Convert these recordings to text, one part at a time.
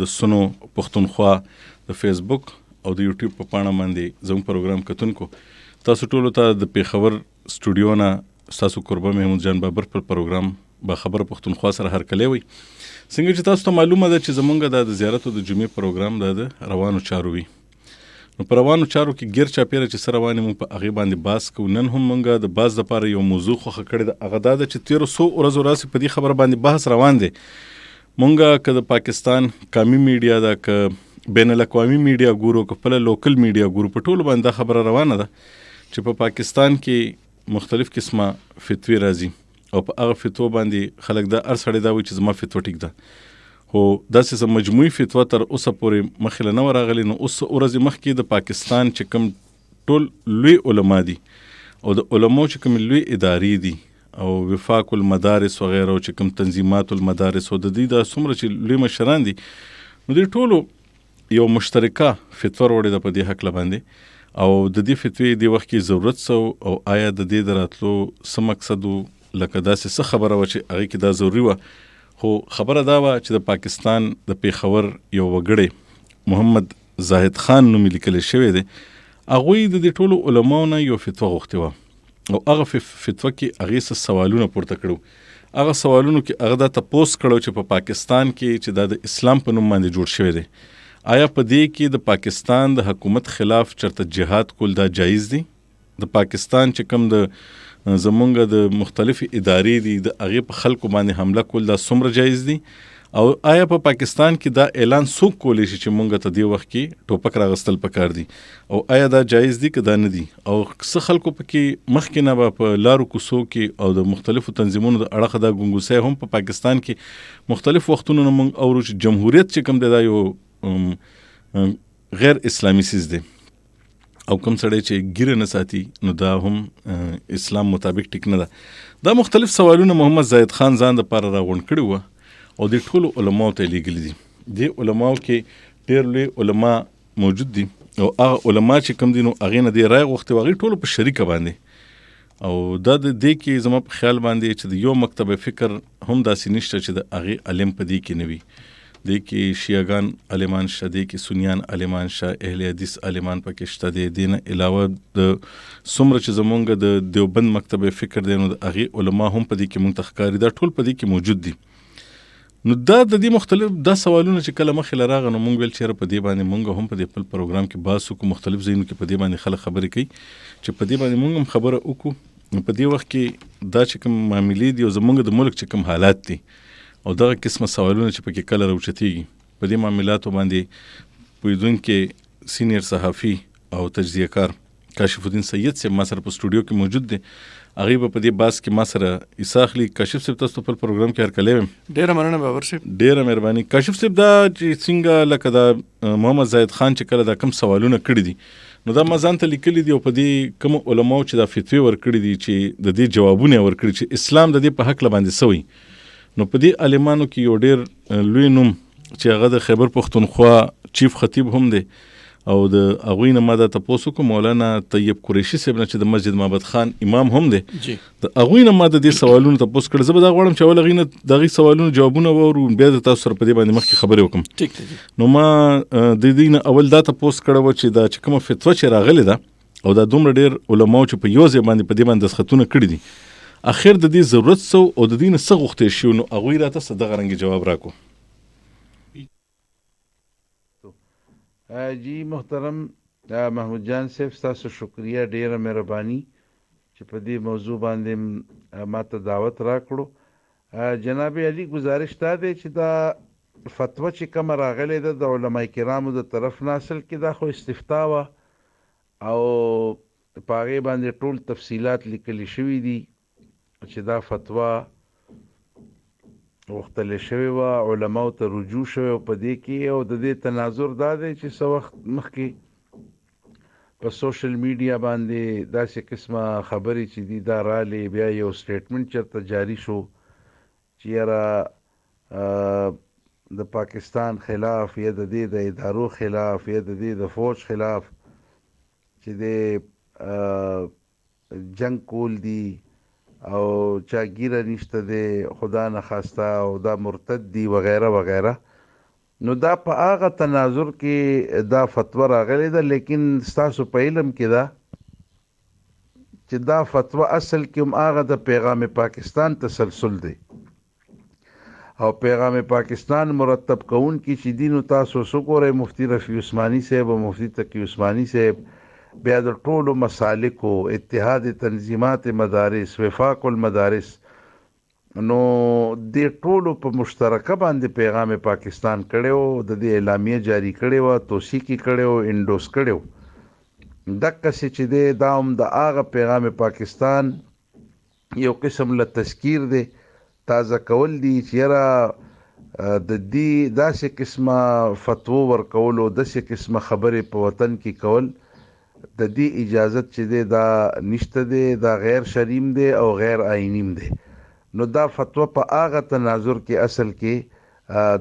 د سنو پښتونخوا د فیسبوک او د یوټیوب په پاڼه باندې زموږ پروګرام کتونکو تاسو ټولو ته د پیښور سټوډیو نه تاسو قربه محمود جان بابر پر پروګرام با خبره پښتونخوا سره هرکلی وي. څنګه چې تاسو ته معلومه ده چې زمونږ د زیارت او د جمعې پروګرام د روانو چارو وي. نو په روانو چارو کې غیر چاپیره چې سره روانې مونږ په هغې باندې باز کوو. نن هم مونږ د باز دپاره یو موضوع خوښه کړې ده، هغه دا ده چې تېرو څو ورځو راسې په دې خبره باندې بحث روان دی. مونږ که د پاکستان قومي میډیا ده، که بین الاقوامي میډیا ګورو، که خپله لوکل میډیا ګورو، په ټولو باندې دا خبره روانه ده چې په پاکستان کې مختلف قسمه فتوې راځي او په هغه فتوو باندې خلک دا هر سړی دا وایي چې زما فتوه ټیک ده، خو داسې څه مجموعي فتوه تر اوسه پورې مخې له نه وه راغلې. نو اوس ورځې مخکې د پاکستان چې کوم ټول لوی علما دي او د علماو چې کوم لوی ادارې دي او وفاق المدارس وغیره او چې کوم تنظیمات المدارس او د دې دا څومره چې لوی مشران دي، نو دوی ټولو یو مشترکه فتوه راوړې ده په دې هکله باندې او د دې فتوې دې وخت کې ضرورت څه او آیا د دې د راتلو څه مقصد و، لکه داسې څه خبره وه چې هغې کې دا ضروري وه. خو خبره دا وه چې د پاکستان د پیښور یو وګړی محمد زاهد خان نوم یې لیکلی شوی دی، هغوی د دې ټولو علماو نه یو فتوه غوښتې وه او هغه فتوه کې هغې څه سوالونه پورته کړو. هغه سوالونو کې هغه دا تپوس کړو چې په پاکستان کې چې دا د اسلام په نوم باندې جوړ شوی دی، آیا په دې کې د پاکستان د حکومت خلاف چرته جهاد کول دا جایز دی؟ د پاکستان چې کوم د زمونږ د مختلفې ادارې دي د هغې په خلکو باندې حمله کول دا څومره جایز دي؟ او آیا په پاکستان کې دا اعلان څوک کولی شي چې مونږ ته دې وخت کې ټوپک راغستل پکار دي؟ او آیا دا جایز دي که دا نه دي؟ او څه خلکو پکې مخکې نه به په لارو کوڅو کې او د مختلفو تنظیمونو د اړخه دا ګونګوسۍ هم په پاکستان کې مختلف وختونو نه مونږ اورو چې جمهوریت چې کوم دی دا یو غیر اسلامي سیز دی او کوم سړی چې ګیره نه ساتي نو دا هم اسلام مطابق ټیک نه ده. دا مختلف سوالونه محمد زاهد خان ځان دپاره راغونډ کړي وه او د ټولو علماو ته یې لیږلي دي. دې علماو کې ډېر لوی علما موجود دي او هغه علما چې کوم دي نو هغې نه دې رایه غوښتې وه، هغې ټولو په شریکه باندې او دا د دې کې زما په خیال باندې چې د یو مکتب فکر هم داسې نشته چې د هغې علم په دې کې نه وي. دې کې شیعهګان عالمان شته، دې کې سنیان عالمان شته، اهل حدیث عالمان پکې شته دي. دې نه علاوه د څومره چې زمونږ د دیوبند مکتب فکر دی نو د هغې علما هم په دې کې مونږ ته ښکاري، دا ټول په دې کې موجود دي. نو دا د دې مختلف دا سوالونه چې کله مخې له راغه نو مونږ ویل چې په دې باندې مونږ هم په دې خپل پروګرام کې بحث وکړو، مختلف ځایونو کې په دې باندې خلک خبرې کوي چې په دې باندې مونږ هم خبره وکړو. نو په دې وخت کې دا چې کوم معاملې دي او زمونږ د ملک چې کوم حالات دي او دغه قسمه سوالونه چې پکې کله راوچتېږي په دې معاملاتو باندې پوهېدونکی سینیر صحافي او تجزیه کار کاشف الدین سید صاحب ما سره په سټوډیو کې موجود دی، هغې به په دې بحث کې ما سره حصه اخلي. کاشف صاحب تاسو په پروګرام کې هرکلی ویم. ډېره مننه بابر صاحب. ډېره مهرباني. کاشف صاحب دا چې څنګه لکه دا محمد زاهد خان چې کله دا کوم سوالونه کړي دي نو دا ما ځان ته لیکلي دي او په دې کومو علماو چې دا فتوې ورکړي دي چې د دې جوابونه یې ورکړي چې اسلام د دې په هکله باندې څه وایي. نو په دې عالمانو کې یو ډېر لوی نوم چې هغه د خیبر پښتونخوا چیف خطیب هم دی او د هغوی نه ما دا تپوس وکړو مولانا طیب قریشي صاحب نه چې د مسجد معبد خان امام هم دی، د هغوی نه ما د دې سوالونو تپوس کړی. زه به دا غواړم چې اول هغوی نه د هغوی سوالونو جوابونه واورو، بیا د تاسو سره په دې باندې مخکې خبرې وکړم. ټیک دی. نو ما د دې نه اول دا تپوس کړی وه چې دا چې کومه فتوه چې راغلې ده او دا دومره ډېر علماو چې په یو ځای باندې په دې باندې دستخطونه کړي دي، اخر د دې ضرورت څه او د دې نه څه غوښتی شي؟ نو هغوی راته څه دغه رنګې جواب راکړو. جی محترم محمود جان صاحب، ستاسو شکریہ، ډیره مهرباني چې په دې موضوع باندې ما ته دعوت راکړو. جناب علي گزارش دا دی چې دا فتوه چې کومه راغلې ده د علماء کرامو د طرف نه، اصل کې دا خو استفتاء وه او په هغې باندې ټول تفصیلات لیکلي شوي دي چې دا فتوه غوښتلی شوې وه، علماو ته رجوع شوی په دې کې. او د دې تناظر دا دی چې څه وخت مخکې په سوشل میډیا باندې داسې قسمه خبرې چې دي دا رالې، بیا یو سټیټمنټ چېرته جاری شو چې یاره د پاکستان خلاف یا د دې د ادارو خلاف یا د دې د فوج خلاف چې د جنگ کول دي او چا ګیره نشته دی، خدا نخواسته او دا مرتد دی وغیره وغیره. نو دا په هغه تناظر کې دا فتوا راغلی ده، لیکن ستاسو په علم کې ده چې دا فتوا اصل کې هم هغه د پیغام پاکستان تسلسل دی او پیغام پاکستان مرتب کون کی چې دینو تاسو وګورئ، مفتی رفیع عثماني صاحب او مفتی تقی عثماني صاحب، بیا د ټولو مسالکو، اتحاد تنظیمات مدارس، وفاق المدارس، نو د ټولو په مشترکه باندې پیغام پاکستان کړو، د دې اعلامیه جاری کړو، توثیقي کړو، انډوس کړو. دغه چې دی دا هم د هغه پیغام پاکستان یو قسم له تذکیر دی، تازه کول دي چې یاره د دې داسې قسمه فتوا ورکول او داسې قسمه خبرې په وطن کې کول د دې اجازت چې دی دا نشته دی، دا غیر شرعیم دی او غیر آئینیم دی. نو دا فتوا په هغه تناظر کې اصل کې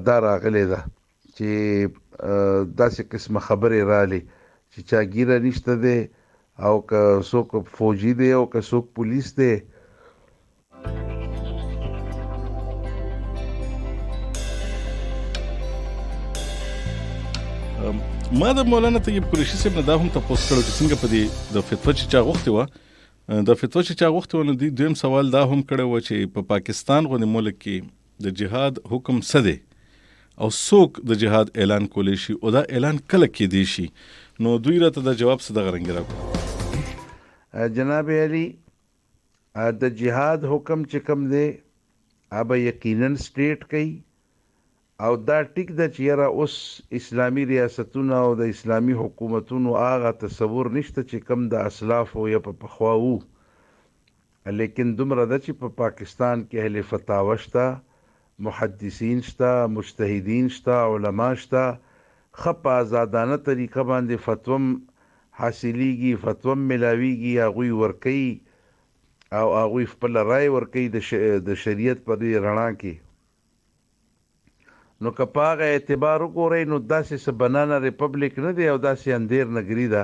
دا راغلی ده چې داسې قسمه خبرې رالی چې چا ګیره نشته دی او که څوک فوجي دی او که څوک پولیس دی. ما د مولانا طیب قریشي صاحب نه دا هم تاسو کړو چې څنګه په دې د فتوا چې چا غوښتي و نو دویم سوال دا هم کړو چې په پاکستان غوندې ملک کې د جهاد حکم څه دی او څوک د جهاد اعلان کولی شي او دا اعلان کله کېدی شي، نو دوی راته د جواب څه دغه رنګ راکړو. جناب علي، د جهاد حکم چې کوم دی اب یقینا سټیټ کوي او دا ټیک ده چې یاره اوس اسلامی ریاستونه او د اسلامی حکومتونو هغه تصور نشته چې کم د اسلاف او یا په پخوا وو، لیکن دومره ده چې په پاکستان کې اهل فتاوا شته، محدثین شته، مجتهدین شته، علما شته، ښه په آزادانه طریقه باندې فتوم حاصلیږي، فتوم ملاویږي، هغوی ورکوي او هغوی خپل رای ورکوي د شریعت په دې رڼا کې. نو که په هغه اعتبار وګورئ نو داسې څه بنانه ریپبلیک نه دی او داسې اندیر نګري ده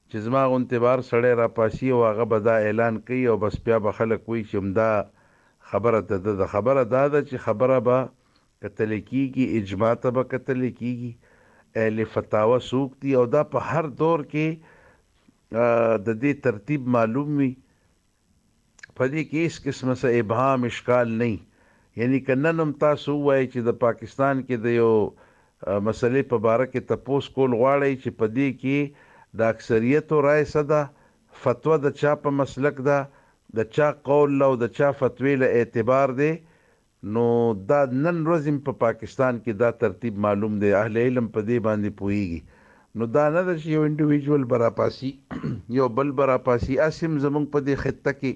چې زما غوندې بار سړی راپاسي او هغه به دا اعلان کوي او بس بیا به خلک وایي چې همدا خبره ده. خبره دا ده چې خبره به کتلی کېږي، اجماع ته به کتلی کېږي، اهل فتاوا څوک دي او دا په هر دور کې د دې ترتیب معلوم وي، په دې کې هېڅ قسمه څه ابهام اشکال نه. یعنی که نن هم تاسو ووایئ چې د پاکستان کې د یو مسلې په باره کې تپوس کول غواړئ چې په دې کې د اکثریتو رای څه ده، فتوا د چا په مسلک ده، د چا قول له او د چا فتوی له اعتبار دی، نو دا نن ورځ په پاکستان کې دا ترتیب معلوم دی، اهل علم په دې باندې پوهیږي. نو دا نه ده چې یو انډیویجول براپاسي یو بل براپاسي. اسیم زمونږ په دې خطه کې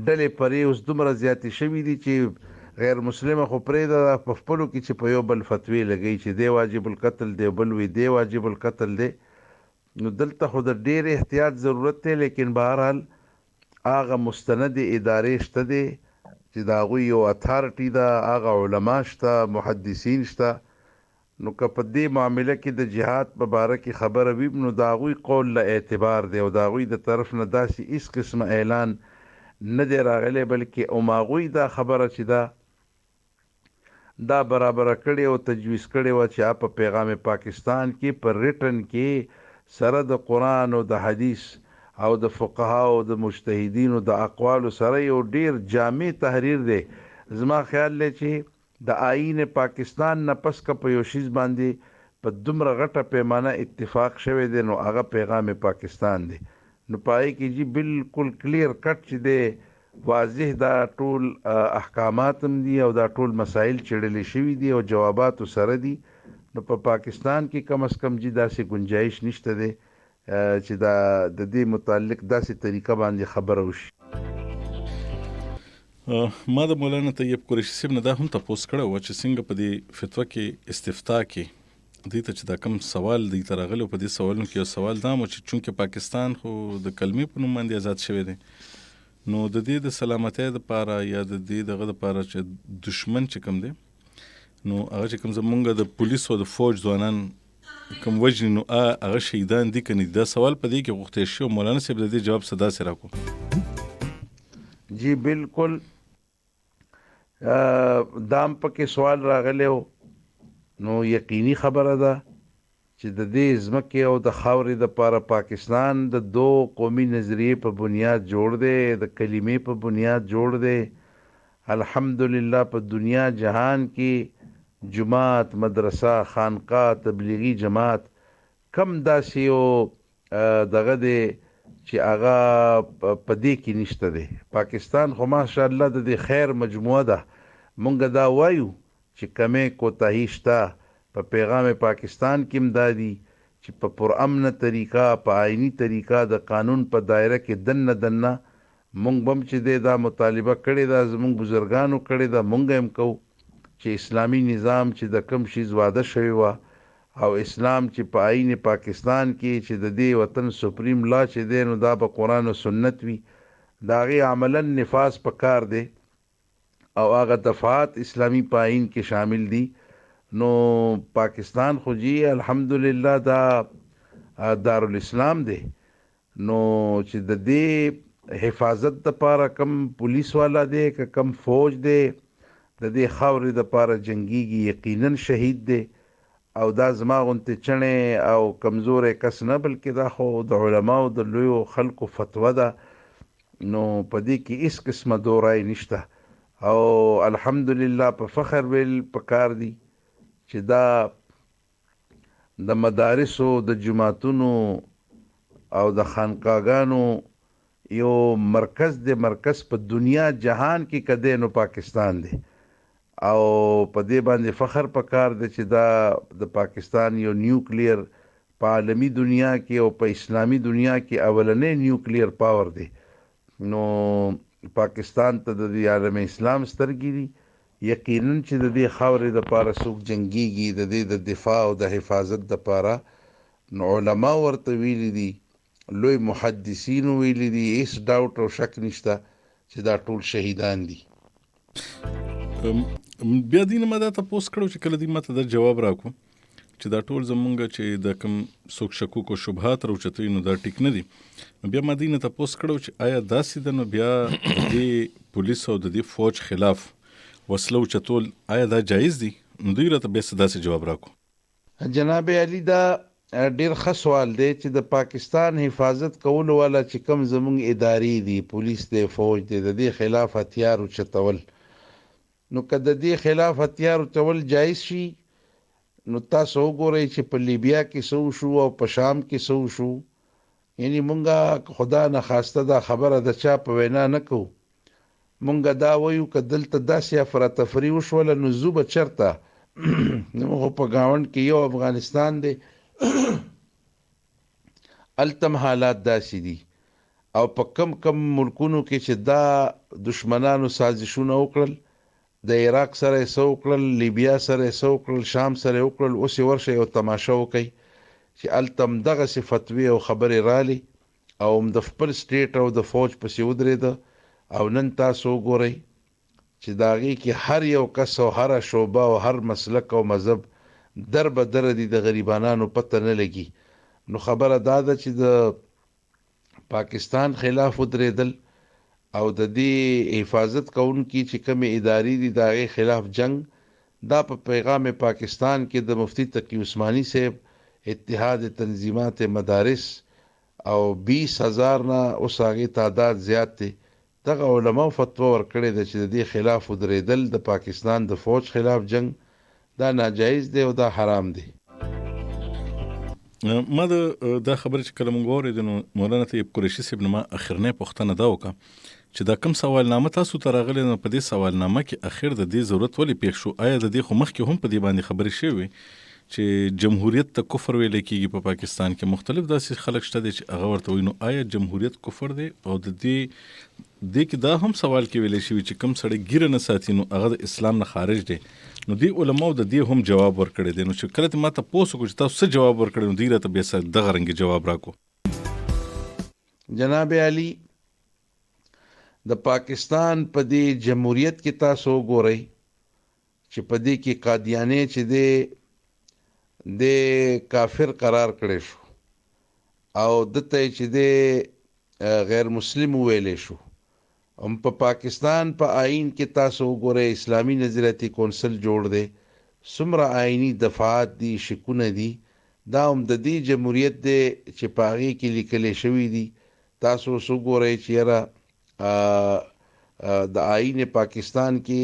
ډلې پرې اوس دومره زیاتې شوي دي چې غیر مسلمه خو پرېږده په خپلو کې چې په یو بل فتوی لګوي چې دی واجب القتل دی، بل وی دی واجب القتل دی. نو دلته خو د ډېر احتیاط ضرورت دی، لیکن بهرحال هغه مستند ادارې شته دی چې د هغوی یو اتھارټي ده، هغه علما شته، محدثین شته. نو که په دې معامله کې د جهاد په باره کې خبره وي نو د هغوی قول له اعتبار دی او د هغوی د طرف نه داسې هېڅ قسمه اعلان نه دی راغلی، بلکې هغوی دا خبره چې دا برابره کړې او تجویز کړې وه چې په پیغام پاکستان کې پر ریټن کې سره د قرآن او د حدیث او د فقهاو او د مجتهدینو د اقوالو سره یو ډیر جامع تحریر دی. زما خیال دی چې د آئین پاکستان نه پس که په یو شیز باندې په دومره غټه پیمانه اتفاق شوی دی نو هغه پیغام پاکستان دی. نو پای کې جی بالکل کلیر کټ چې دی واضح دا ټول احکامات هم دي او دا ټول مسائل چړلې شوي دي او جواباتو سره دي. نو په پاکستان کې کم از کم جی داسې گنجائش نشته دی چې دا د دې متعلق داسې طریقه باندې خبره وشي. ما د مولانا طیب قریشي صاحب نه دا هم تپوس کړی و چې څنګه په دې فتوا کې استفتا کې دې ته چې دا کم سوال دې ته راغلی په دې سوالونو کې یو سوال دا و چې چونکې پاکستان خو د کلمې په نوم باندې آزاد شوی دی، نو د دې د سلامتۍ دپاره یا د دې دغه دپاره چې دشمن چې کوم دی نو هغه چې کوم زمونږ د پولیس او د فوج ځوانان کوم وجني نو هغه شهیدان دي که نه دي. دا سوال په دې کې غوښتی شي او مولانا صاحب د دې جواب څه داسې راکړو. جی بالکل دام پکې سوال راغلی و نو یقیني خبره ده چې د دې ځمکې او د خاورې دپاره پاکستان د دو قومي نظریې په بنیاد جوړ دی، د کلمې په بنیاد جوړ دی. الحمدلله په دنیا جهان کې جماعت، مدرسه، خانقاه، تبلیغي جماعت کم داسې یو دغه دی چې هغه په دې کې نشته دی. پاکستان خو ماشاءالله د دې خیر مجموعه ده. مونږ دا وایو چې کمې کوتاهي شته په پیغام پاکستان کې امدادي چې په پرامنه طریقه، په آئینی طریقه د قانون په دایره کې دنه مونږ بم چې دی دا مطالبه کړې ده، زمونږ بزرګانو کړې ده، مونږ هم کوو چې اسلامي نظام چې د کم شیز واده شوی وه او اسلام چې په آئین پاکستان کې چې د دې وطن سپریم لا چې دی نو دا به قرآن و سنت وي، د هغې عملا نفاذ په کار دی او هغه دفعات اسلامي په آئین کې شامل دي. نو پاکستان خو جی الحمدلله دا دارالاسلام دی. نو چې د دې حفاظت دپاره کم پولیس والا دی که کم فوج دی د دې خاورې دپاره جنګیږي، یقینا شهید دی. او دا زما غونتې چڼې او کمزوری کس نه بلکې دا خو د علماو د لویو خلکو فتوه ده. نو په دې کې هیڅ قسمه دو رای نشته او الحمدلله په فخر ویل پکار دی چې دا د مدارسو، د جماعتونو او د خانقاګانو یو مرکز دی. مرکز په دنیا جهان کې کده نو پاکستان دی او په دې باندې فخر پکار دی چې دا د پاکستان یو نیوکلیر په عالمی دنیا کې او په اسلامی دنیا کې اولنې نیوکلیر پاور دی. نو پاکستان ته د عالم اسلام سترګې دي. یقینا چې د دې خاورې دپاره څوک جنګیږي د دې د دفاع او د حفاظت دپاره، نو علما ورته ویلي دي، لوی محدثینو ویلي دي، هیڅ ډاوټ او شک نشته چې دا ټول شهیدان دي. بیا دې نه ما دا تپوس کړو چې کله دې ماته دا جواب راکړو چې دا ټول زمونږ چې د کوم څوک شکوک او شبهات راوچتوي نو دا ټیک نه دي. نو بیا ما دې نه تپوس کړو چې آیا داسې ده نو بیا د دې پولیس او د دې فوج خلاف وسله اوچتول آیا دا جایز دي؟ نو دوی راته بیا څه داسې جواب راکړو. جناب علي دا ډیر ښه سوال دی چې د پاکستان حفاظت کولو والا چې کم زمونږ ادارې دي، پولیس دی، فوج دی، د دې خلاف هتیار اوچتول، نو که د دې خلاف هتیار اوچتول جایز شي نو تاسو وګورئ چې په لیبیا کې څه وشو او په شام کې څه وشو. یعنی مونږه خدا نه خواسته دا خبره د چا په وینا نه کوو، مونږ دا وایو که دلته داسې افراتفري وشوله نو زو به چرته نو په ګاونډ کې یو افغانستان دی التم حالات داسې دي او په کم کم ملکونو کې چې دا دشمنانو سازشونه وکړل، د عراق سره یې څه وکړل، لیبیا سره یې څه وکړل، شام سره یې وکړل، اوس یې ورشه یو تماشه وکئ چې التم دغسې فتوی او خبرې رالی او د خپل سټیټ او د فوج پسې ودرېده. او نن تاسو وګورئ چې د هغې کې هر یو کس او هره شعبه او هر مسلک او مذهب در به دره دي، د غریبانانو پته نه لګي. نو خبره دا ده چې د پاکستان خلاف ودرېدل او د دې حفاظت کوونکي چې کومې ادارې دي د هغې خلاف جنگ، دا په پیغام پاکستان کې د مفتی تقی عثماني صاحب، اتحاد تنظیمات مدارس او 20,000 نه اوس هغې تعداد زیات دی، دغه علماء فتوا ورکړې ده چې د دې خلاف ودرېدل د پاکستان د فوج خلاف جنگ دا ناجایز دی او دا حرام دی. ما دا خبره چې کله مونږ واورېدو نو مولانا طیب قریشي صاحب نه ما اخرنۍ پوښتنه دا وکړه چې دا کوم سوالنامه تاسو ته راغلی نو په دې سوالنامه کې اخر د دې ضرورت ولې پېښ شو؟ آیا د دې خو مخکې هم په دې باندې خبرې شوې چې جمهوریت ته کفر ویل کېږي په پاکستان کې؟ مختلف داسې خلک شته دي چې هغه ورته وایي نو آیا جمهوریت کفر دی؟ او د دې کې دا هم سوال کې ویلی شوي چې کوم سړی ګیره نه ساتي نو هغه د اسلام نه خارج دی. نو دې علماو د دې هم جواب ورکړی دی. نو چې کله ته ما تپوس وکړو چې تاسو څه جواب ورکړی نو دوی راته بیا دغه رنګې جواب راکړو. جناب علي د پاکستان په دې جمهوریت کې تاسو وګورئ چې په دې کې قادیانی چې دی د کافر قرار کړی شو او دته چې دی غیر مسلم ویلی شو. هم په پاکستان په آئین کې تاسو وګورئ اسلامی نظریاتي کونسل جوړ دی، څومره آئینی دفعات دي، شکونه دي، دا هم د دې جمهوریت دی چې په هغې کې لیکلی شوي دي. تاسو اوس وګورئ چې یاره د آئین پاکستان کې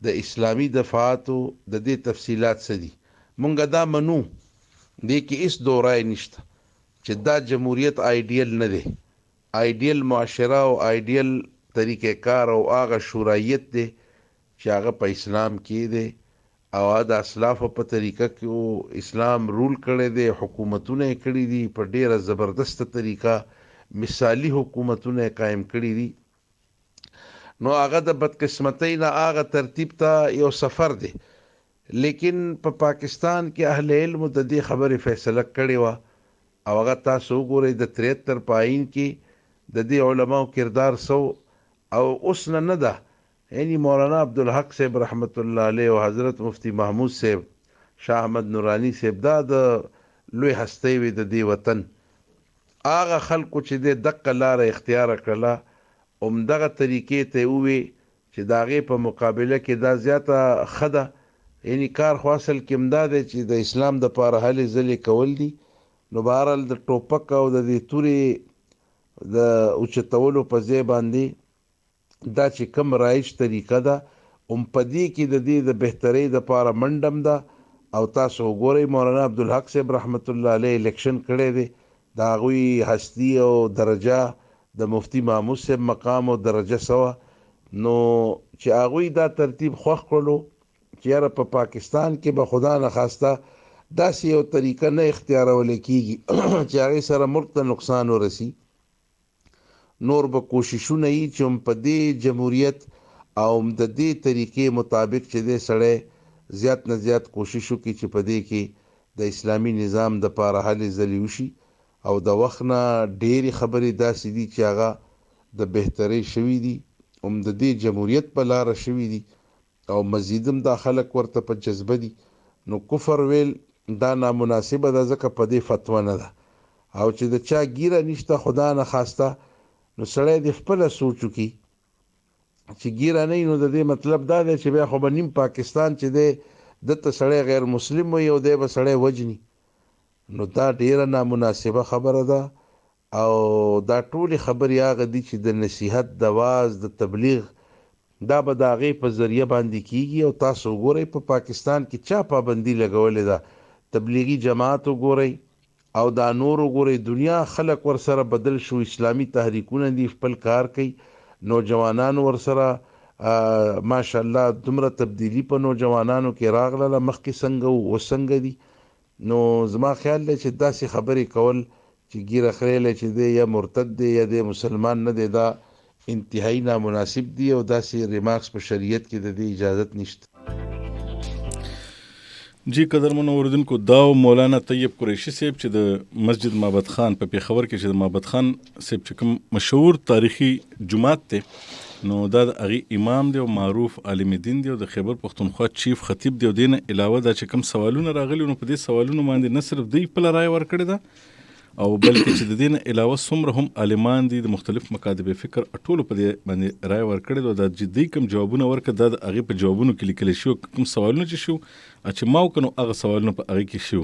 د اسلامی دفعاتو د دې تفصیلات څه دي. مونږ دا منو، دې کې هیڅ دورای نشته چې دا جمهوریت آئیډیل نه دی. آئیډیل معاشره او آئیډیل طریقې کار او هغه شورایت دی چې هغه په اسلام کې دی او د اسلاف په طریقه کې اسلام رول کړی دی، حکومتونه یې کړي دي په ډیره زبردست طریقه، مثالی حکومتونه یې قائم کړي دي. نو هغه د بدقسمتۍ نه هغه ترتیب ته یو سفر دی. لیکن په پاکستان کې اهل علم د دې خبرې فیصله کړې وه او هغه تاسو وګورئ د 73 په آئین کې د دې علماو کردار سو او اوس نه ده. یعنی مولانا عبدالحق صاحب رحمت الله علیه او حضرت مفتی محمود صاحب، شاه احمد نورانی صاحب، دا د لوی هستی وي د دې وطن. هغه خلکو چې د دقه لاره اختیار کړله همدغه طریقې ته ووی چې د هغې په مقابله کې دا زیاته ښه ده. یعنی کار خو اصل کې همدا دی چې د اسلام د پاره هلې ځلې کول دي. نو بهرحال د ټوپک او د دې تورې د اوچتولو په ځای باندې دا چې کم رایج طریقه ده هم په دې کې د دې د بهترۍ د پاره منډم ده. او تاسو وګورئ مولانا عبدالحق صاحب رحمت الله علیه الیکشن کړی دی، د هغوی هستی او درجه د مفتی محمود صاحب مقام او درجه سوه. نو چې هغوی دا ترتیب خوښ کړلو چې یاره په پاکستان کې به خدا نخواسته داسې یو طریقه نه اختیارولی کېږي چې هغې سره ملک ته نقصان ورسي. نور به کوششونه یي چې هم په دې جمهوریت او هم د دې طریقې مطابق چې دی سړی زیات نه زیات کوشش وکړي چې په دې کې د اسلامي نظام د پاره هلې ځلې وشي. او د وخت نه ډېرې خبرې داسې دي چې هغه د بهترۍ شوي دي، هم د دې جمهوریت په لاره شوي دي او مزیدم دا خلک ورته په جذبه دي. نو کفر ویل دا نامناسبه ده، ځکه په دې فتوه نه ده. او چې د چا ګیره نشته خدا نه خواسته نو سړی د خپله سوچ وکړي چې ګیره نه نو د دې مطلب دا دی چې بیا خو به نیم پاکستان چې دی دته سړی غیر مسلم وي او دی به سړی وجني. نو دا ډیره نامناسبه خبره ده. او دا ټولې خبرې هغه دي چې د نصیحت، د واعظ، د تبلیغ دا به د هغې په ذریعه باندې کیږي. او تاسو وګورئ په پاکستان کې چا پابندي لګولې ده؟ تبلیغي جماعت وګورئ او دا نور وګورئ، دنیا خلک ورسره بدل شو، اسلامي تحریکونه دي خپل کار کوي، نوجوانانو ورسره ماشاءالله دومره تبدیلی په نوجوانانو کې راغله، مخکې څنګه و څنګه دي. نو زما خیال دی چې داسې خبرې کول چې ګیره خریلی چې دی یا مرتد دی یا دی مسلمان نه دی، دا انتهایی نامناسب دي او داسې ریمارکس په شریعت کې د دې اجازت نشته. جی قدرمنو اوریدونکو، دا مولانا طیب قریشي صاحب چې د مسجد معبد خان په پیښور کې چې د معبد خان صاحب چې کوم مشهور تاریخي جماعت دی نو دا د هغې امام دی او معروف عالم دین دی او د خیبر پښتونخوا چیف خطیب دی. او دې نه علاوه دا چې کوم سوالونه راغلي نو په دې سوالونو باندې نه صرف دوی خپله رایه ورکړې ده او بلکې چې د دې نه علاوه څومره هم عالمان دي د مختلف مکاتب فکر ټولو په دې باندې رایه ورکړې ده. دا جدي کوم جوابونه ورکړه دا د هغې په جوابونو کې لیکلی شو، کوم سوالونه چې شو چې ما وکړو نو هغه سوالونه په هغې کې شو.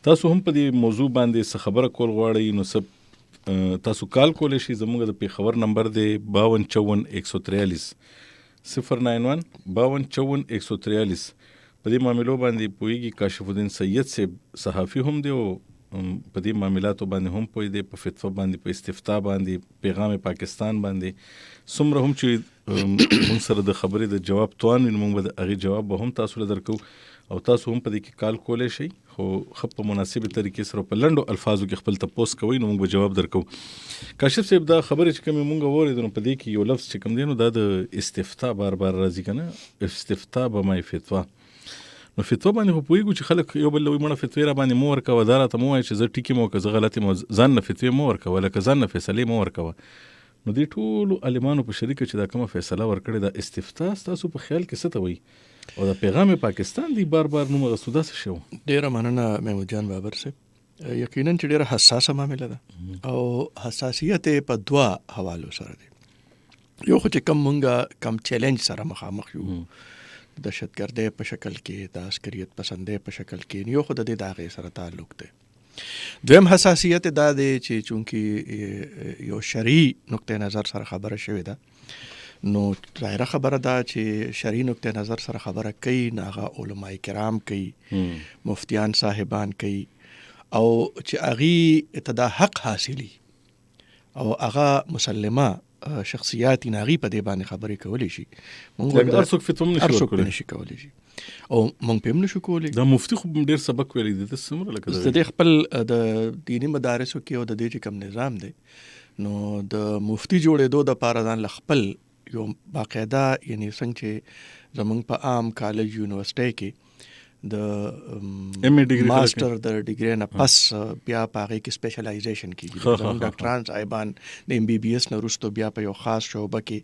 تاسو هم په دې موضوع باندې څه خبره کول غواړئ نو تاسو کال کولی شئ. زموږ د پیښور نمبر دی 5254 143 091 5254 143. په دې معاملو باندې پوهیږي کاشف الدین سید صاحب صحافي هم دی او په دې معاملاتو باندې هم پوه دی، په فتوا باندې، په استفتاء باندې، پیغام پاکستان باندې څومره هم چې موږ سره د خبرې د جواب توان وي نو موږ به د هغې جواب به هم تاسو له درکو او تاسو هم په دې کې کال کولی شئ، خو ښه په مناسبې طریقې سره په لنډو الفاظو کې خپل تپوس کوئ نو موږ به جواب درکو. کاشف صاحب دا خبرې چې کومې موږ واورېدو نو په دې کې یو لفظ چې کوم دی نو دا د استفتاء بار بار راځي که نه، استفتاء به مای فتوا. نو فتوا باندې خو پوهېږو چې خلک یو بل له وایي مړه فتوې را باندې مه ورکوه، دا راته مه وایه چې زه ټیکې مه که زه غلط یم، ځان نه فتوې مه ورکوه، لکه ځان نه فیصلې مه ورکوه. نو دې ټولو عالمانو په شریکه چې دا کومه فیصله ورکړې دا استفتاء ستاسو په خیال کې څه ته وایي او دا پیغام پاکستان دی بار بار نوم اغستو داسې شو؟ ډېره مننه محمود جان بابر صاحب. یقینا چې ډېره حساسه معامله ده او حساسیت په دوه حوالو سره دی. یو خو چې کم مونږه کم چیلنج سره مخامخ یو دهشتګردۍ په شکل کې، د عسکریت پسندۍ په شکل کې، یو خو د دې د هغې سره تعلق دی. دویم حساسیت دا دی چې چونکې یو شرعي نقطه نظر سره خبره شوې ده، نو ظاهره خبره ده چې شرعي نقطه نظر سره خبره کوي نو هغه علماء کرام کوي، مفتیان صاحبان کوي، او چې هغې ته دا حق حاصلي او هغه مسلمه شخصیات ناغي په دې باندې خبرې کولی شي. مونږ هر څوک فتوا نشي کولی شي او مونږ په هم نشو کولی. دا مفتي خو ډېر سبق ویلی دی، د څومره لکه د دې خپل د دینی مدارسو کې او د دې چې کوم نظام دی، نو د مفتی جوړېدو دپاره ځان له خپل یو باقاعده یعنی څنګه چې زمونږ په عام کالج یونیورسټۍ کې د ماسټر د ډیګري نه پس بیا په هغې کې سپیشلایزیشن کېږي. زموږ ډاکټران صاحبان د ایم بی بي ایس نه وروسته بیا په یو خاص شعبه کې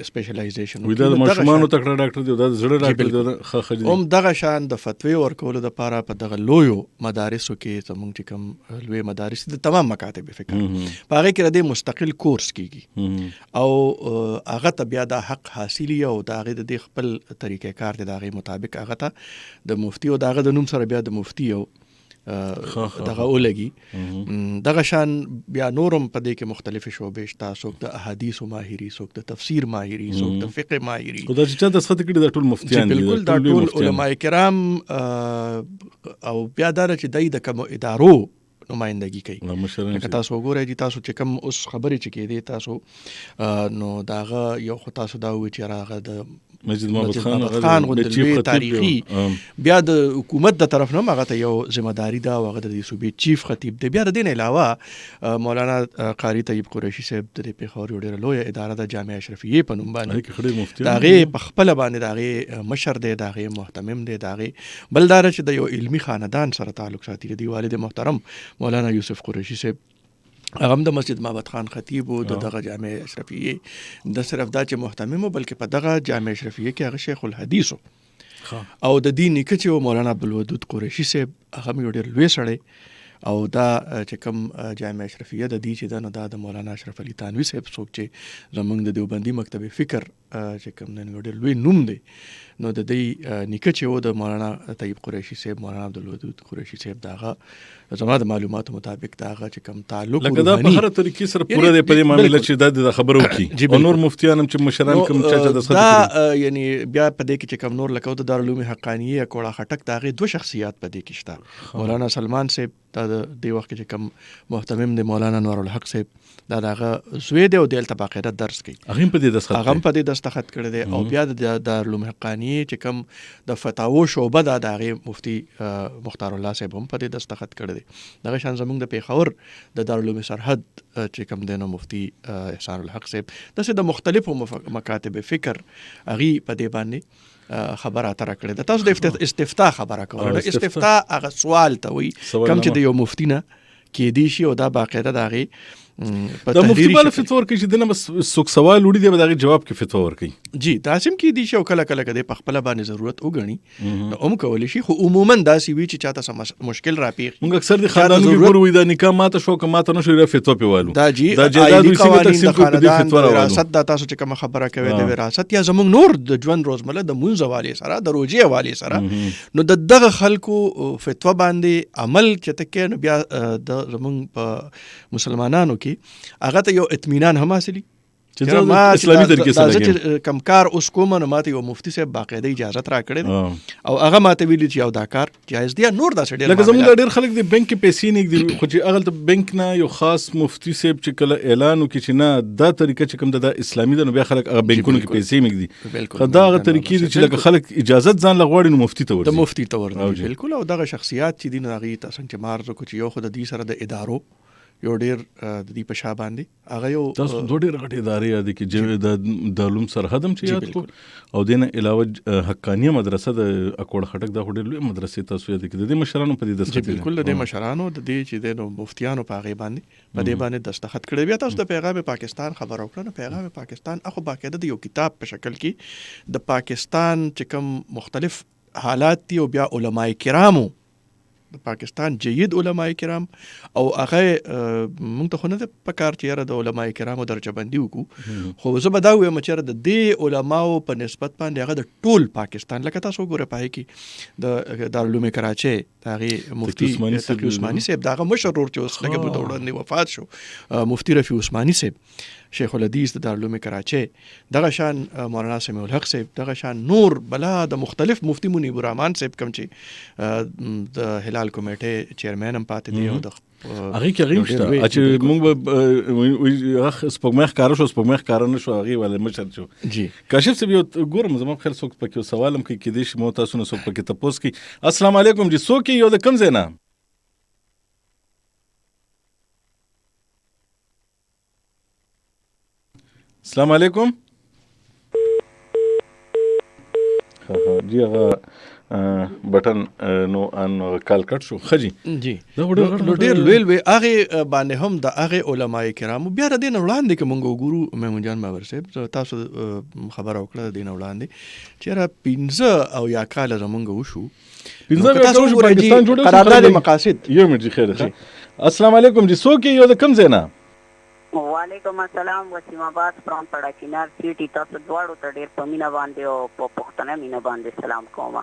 سپیشلایزیشن وي. دا د ماشومانو تکړه ډاکټر دی، دا د زړه ډاکټر دی. هم دغه شان د فتوی ورکولو دپاره په دغه لویو مدارسو کې زموږ چې کوم لوی مدارس د تمام مکاتب فکر په هغې کې د دې مستقل کورس کېږي او هغه ته بیا دا حق حاصلي او د هغې د دې خپل طریقې کار دی، د هغې مطابق هغه ته د مفتی او د هغه د نوم سره بیا د مفتی او دغه ولګي. دغه شان بیا نورم په دې کې مختلفې شعبې شته، څوک د احادیثو ماهري، څوک د تفسیر ماهري، څوک د فقه ماهري. خو دا چې چا دسخط کړي دا ټول مفتیان دي، بالکل دا ټول علماء کرام او بیا دا چې دای د کومو ادارو نمائندګي کوي. لکه تاسو وګورئ چې تاسو چې کوم اوس خبرې چې کېدې تاسو نو داغه یو خو تاسو دا وایي چې راغه د مسجد محمد خان غوندلوی تاریخي بیا د حکومت د طرف نه هغه ته یو ذمہ داری ده او هغه د صوبې چیف خطیب دی. بیا د دې نه علاوه مولانا قاری طیب قریشي صاحب د پېښور یو ډېره لویه اداره د جامعه اشرفیه په نوم باندې د هغې په خپله باندې د هغې مشر دی، د هغې محتمم دی، د هغې بل دا چې د یو علمي خاندان سره تعلق ساتي دی. والد محترم مولانا یوسف قریشي صاحب هغه هم د مسجد محمد خان خطیب و د دغه جامعه اشرفیه د صرف دا چې محتمم و بلکې په دغه جامعه اشرفیه کې هغه شیخ الحدیث او د دې نیکه چې مولانا عبدالودود قریشي صاحب هغه یو ډېر لوی سړی او دا چې کوم جامعه اشرفیه د دې چې دا نو دا د مولانا اشرف علي تانوي صاحب څوک چې زمونږ د دیوبندي مکتب فکر چې کوم نن یو ډېر لوی نوم دی، نو د دې نیکه چې و د مولانا طیب قریشي صاحب، مولانا عبدالودود قریشي صاحب، د هغه زما د معلوماتو مطابق د هغه چې کوم تعلق لکه دا په هر طریقې سره پوره دی په دې معاملې چې دا خبره وکړي او نور مفتیان هم چې مشران کوم چا دسخط کړي. یعنی بیا په دې کې چې کوم نور لکه د دارالعلوم حقانیه کوړه خټک د هغې 2 شخصیات په دې کې شته. مولانا سلمان صاحب دا د دې وخت کې چې کوم محتمم دی مولانا نور الحق صاحب دا دغه زوی دی او دلته باقاعده درس کوي، هغه په دې دسخط کړی دی. او بیا د دارالعلوم حقانیه چې کوم د فتاوو شعبه دا د هغې مفتی مختار الله صاحب هم په دې دستخط کړی دی. دغه شان زموږ د پېښور د دارالعلوم سرحد چې کوم دی نو مفتی احسان الحق صاحب داسې د مختلفو مکاتب فکر هغې په دې باندې خبره اتره کړې ده. تاسو د استفتاء خبره کوله، استفتاء هغه سوال ته وایي کوم چې د یو مفتی نه کېدی شي او دا باقاعده د هغې د مفتي بالا فتوا ورکوي چې دنه بس څوک سوال وړي دی به د هغې جواب کې فتوا ورکوي. جی داسې هم کېدی شي او کله کله که دی په خپله باندې ضرورت وګڼي نو هم کولی شي، خو عموما داسې وي چې چاته څه مشکل راپېښ مونږ اکثر د خاندانونو کې ګورو وایي دا نکاح ماته شو که ماته نه شو را فتوا پې والو دا جی آئلي قوانین د خاندان د وراثت دا تاسو چې کومه خبره کوئ د وراثت یا زموږ نور د ژوند روزمره د مونځ حوالې سره د روژې حوالې سره نو د دغه خلکو فتوا باندې عمل چې ته کوې نو بیا د زموږ په مسلمانانو کې هغه ته یو اطمینان هم حاصلي چې اسلامي طریقې سره چې کم کار اوس کوم نو ماته یو مفتی صاحب باقاعده اجازت راکړې او هغه ماته ویلي چې یو دا کار جایز دی. نور داسې ډېر لکه زموږ ډېر خلک د بینک کې پیسې نه ږدي، خو چې هغلته بینک نه یو خاص مفتی صاحب چې کله اعلان وکړي چې نه دا طریقه چې کوم د اسلامي ده نو بیا خلک هغه بینکونو کې پیسې نه ږدي. خو دا هغه طریقې دي چې لکه خلک اجازت ځان له غواړي نو مفتي ته ورځي، د مفتي ته ورځي. بالکل. او دغه شخصیات چې دي نو هغې ته څنګه چې مارز وکړو چې یو خو د دې سره د ادارو یو ډېر د دې په شا باندې هغه یو تاسو 2 ډېر غټې ادارې یادې کې د علوم سرحد هم چې یاد کړو او دې نه علاوه حقانیه مدرسه د اکوړ خټک دا ډېر لوی مدرسې تاسو یاد کړئ د دې مشرانو په دې دستخط بالکل د دې مشرانو د دې چې د مفتیانو په هغې باندې دستخط کړی. بیا تاسو د پیغام پاکستان خبره وکړه نو پیغام پاکستان اخو باقاعده د یو کتاب په شکل کې د پاکستان چې کوم مختلف حالات دي او بیا علماء کرامو پاکستان جید علماء کرام او هغه مونږ ته خو نه پکار چې یاره د علماء کرامو درجه بندي وکړو خو زه به دا وایم چې د دې علماو په نسبت باندې هغه د ټول پاکستان لکه تاسو ګوره پای کې د دارالعلوم کراچۍ د هغې مفتي تقي عثماني صاحب د هغه مشر ورور چې اوس لږ موده وړاندې وفات شو مفتي رفیع عثماني صاحب شیخ الحدیث د دارالعلوم کراچۍ دغه شان مولانا سمیع الحق صاحب دغه شان نور بلا د مختلف مفتی منیب الرحمن صاحب کوم چې د هلال کمیټې چیرمن هم پاتې دی او د هغه کې غیم شته چې موږ به سپوږمۍ ښکاره شو سپوږمۍ ښکاره نه شو هغې ولې مشر شو جی کاشف صاحب یو ګورم زما په خیال څوک پکې سوال هم کوي کېدای شي مو تاسو نه څوک پکې تپوس کوي السلام علیکم جی څوک یو د کوم ځای نه السلام علیکم جی هغه بټن نو ان کال کټ شو خجی جی نو ډیر لوی هغه باندې هم د هغه علماء کرامو بیا د دین وړاندې کې مونږ وګورو میمون جان باور صاحب تاسو خبر او کړه د دین وړاندې چې را 15 او یا کال زمونږ وشو 15 تاسو پاکستان جوړ قرارداد مقاصد یو منټ خیر السلام علیکم جی څوک یو د کوم ځای نه وعلیکم السلام وسیم عباس فرام پړاچینار سیټي تاسو دواړو ته ډیر په مینا باندې او په پښتنه مینا باندې سلام کوم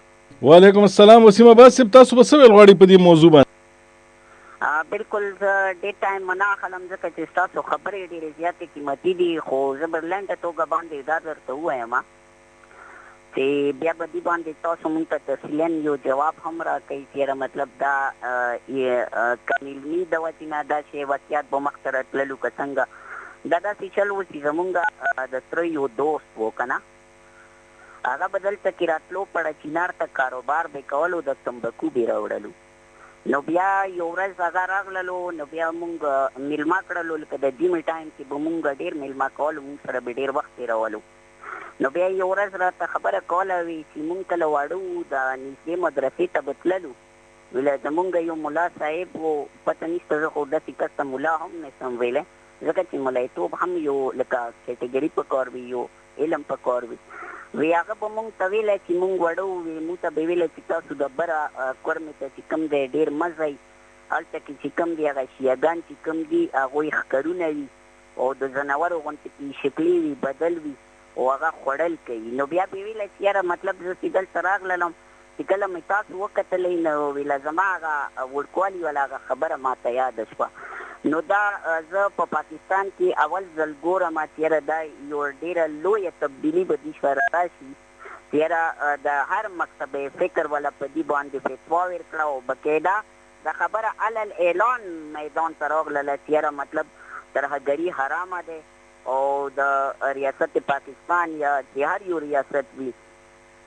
وعلیکم السلام وسیم عباس صاحب تاسو په څه ویل غواړئ په دې موضوع باندې بالکل ډیر ټایم منا خلم ځکه چې تاسو خبرې ډیرې زیاتې قیمتي دي خو زبرلند توګه باندې دا درته وایم چې بیا به دې باندې تاسو مونږ ته تفصیلاً یو جواب هم راکوي چې مطلب دا کم علمي د وجې نه دا چې واقعیت به مخته راتللو که څنګه دا داسې چل و چې زمونږ د تره یو دوست و که نه هغه به دلته کې راتلو پړاچینار ته کاروبار به کولو د تمبکو به راوړلو نو بیا یو ورځ هغه راغللو نو بیا مونږ میلمه کړلو لکه د ډیمې ټایم کې به مونږ ډېر میلمه کولو مونږ سره به ډېر وخت تېرولو نو بیا یو ورځ راته خبره کوله وي چې مونږ کله واړه د نږدې مدرسې ته به تللو ویله زمونږ یو ملا صاحب و پته نشته زه خو داسې کس ته ملا هم نشم ویلی ځکه چې ملایتوب هم یو لکه کیټګري په کار وي یو علم په کار وي وی هغه به مونږ ته ویلی چې مونږ واړه وي مونږ ته به ویلی چې تاسو د بره کورمې ته چې کوم دی ډېر مزه وي هلته کې چې کوم دی هغه شیعګان چې کوم دي هغوی ښکرونه وي او د ځناورو غوندې کې شکلي وي بدل وي او هغه خوړل کوي نو بیا به ویله چې یاره مطلب زه چې دلته راغللم چې کله مې تاسو وکتلی نو ویله زما هغه وړکوالي والا هغه خبره ماته یاده شوه نو دا زه په پاکستان کې اول ځل ګورم چې یاره دا یو ډېره لویه تبدیلي به دې شوه راشي چې یاره د هر مکتب فکر والا په دې باندې فتوا ورکړه او باقاعده دا خبره علل اعلان میدان ته راغلله چې یاره مطلب ترهګري حرامه دی او د ریاست پاکستان یا د هر یو ریاست وي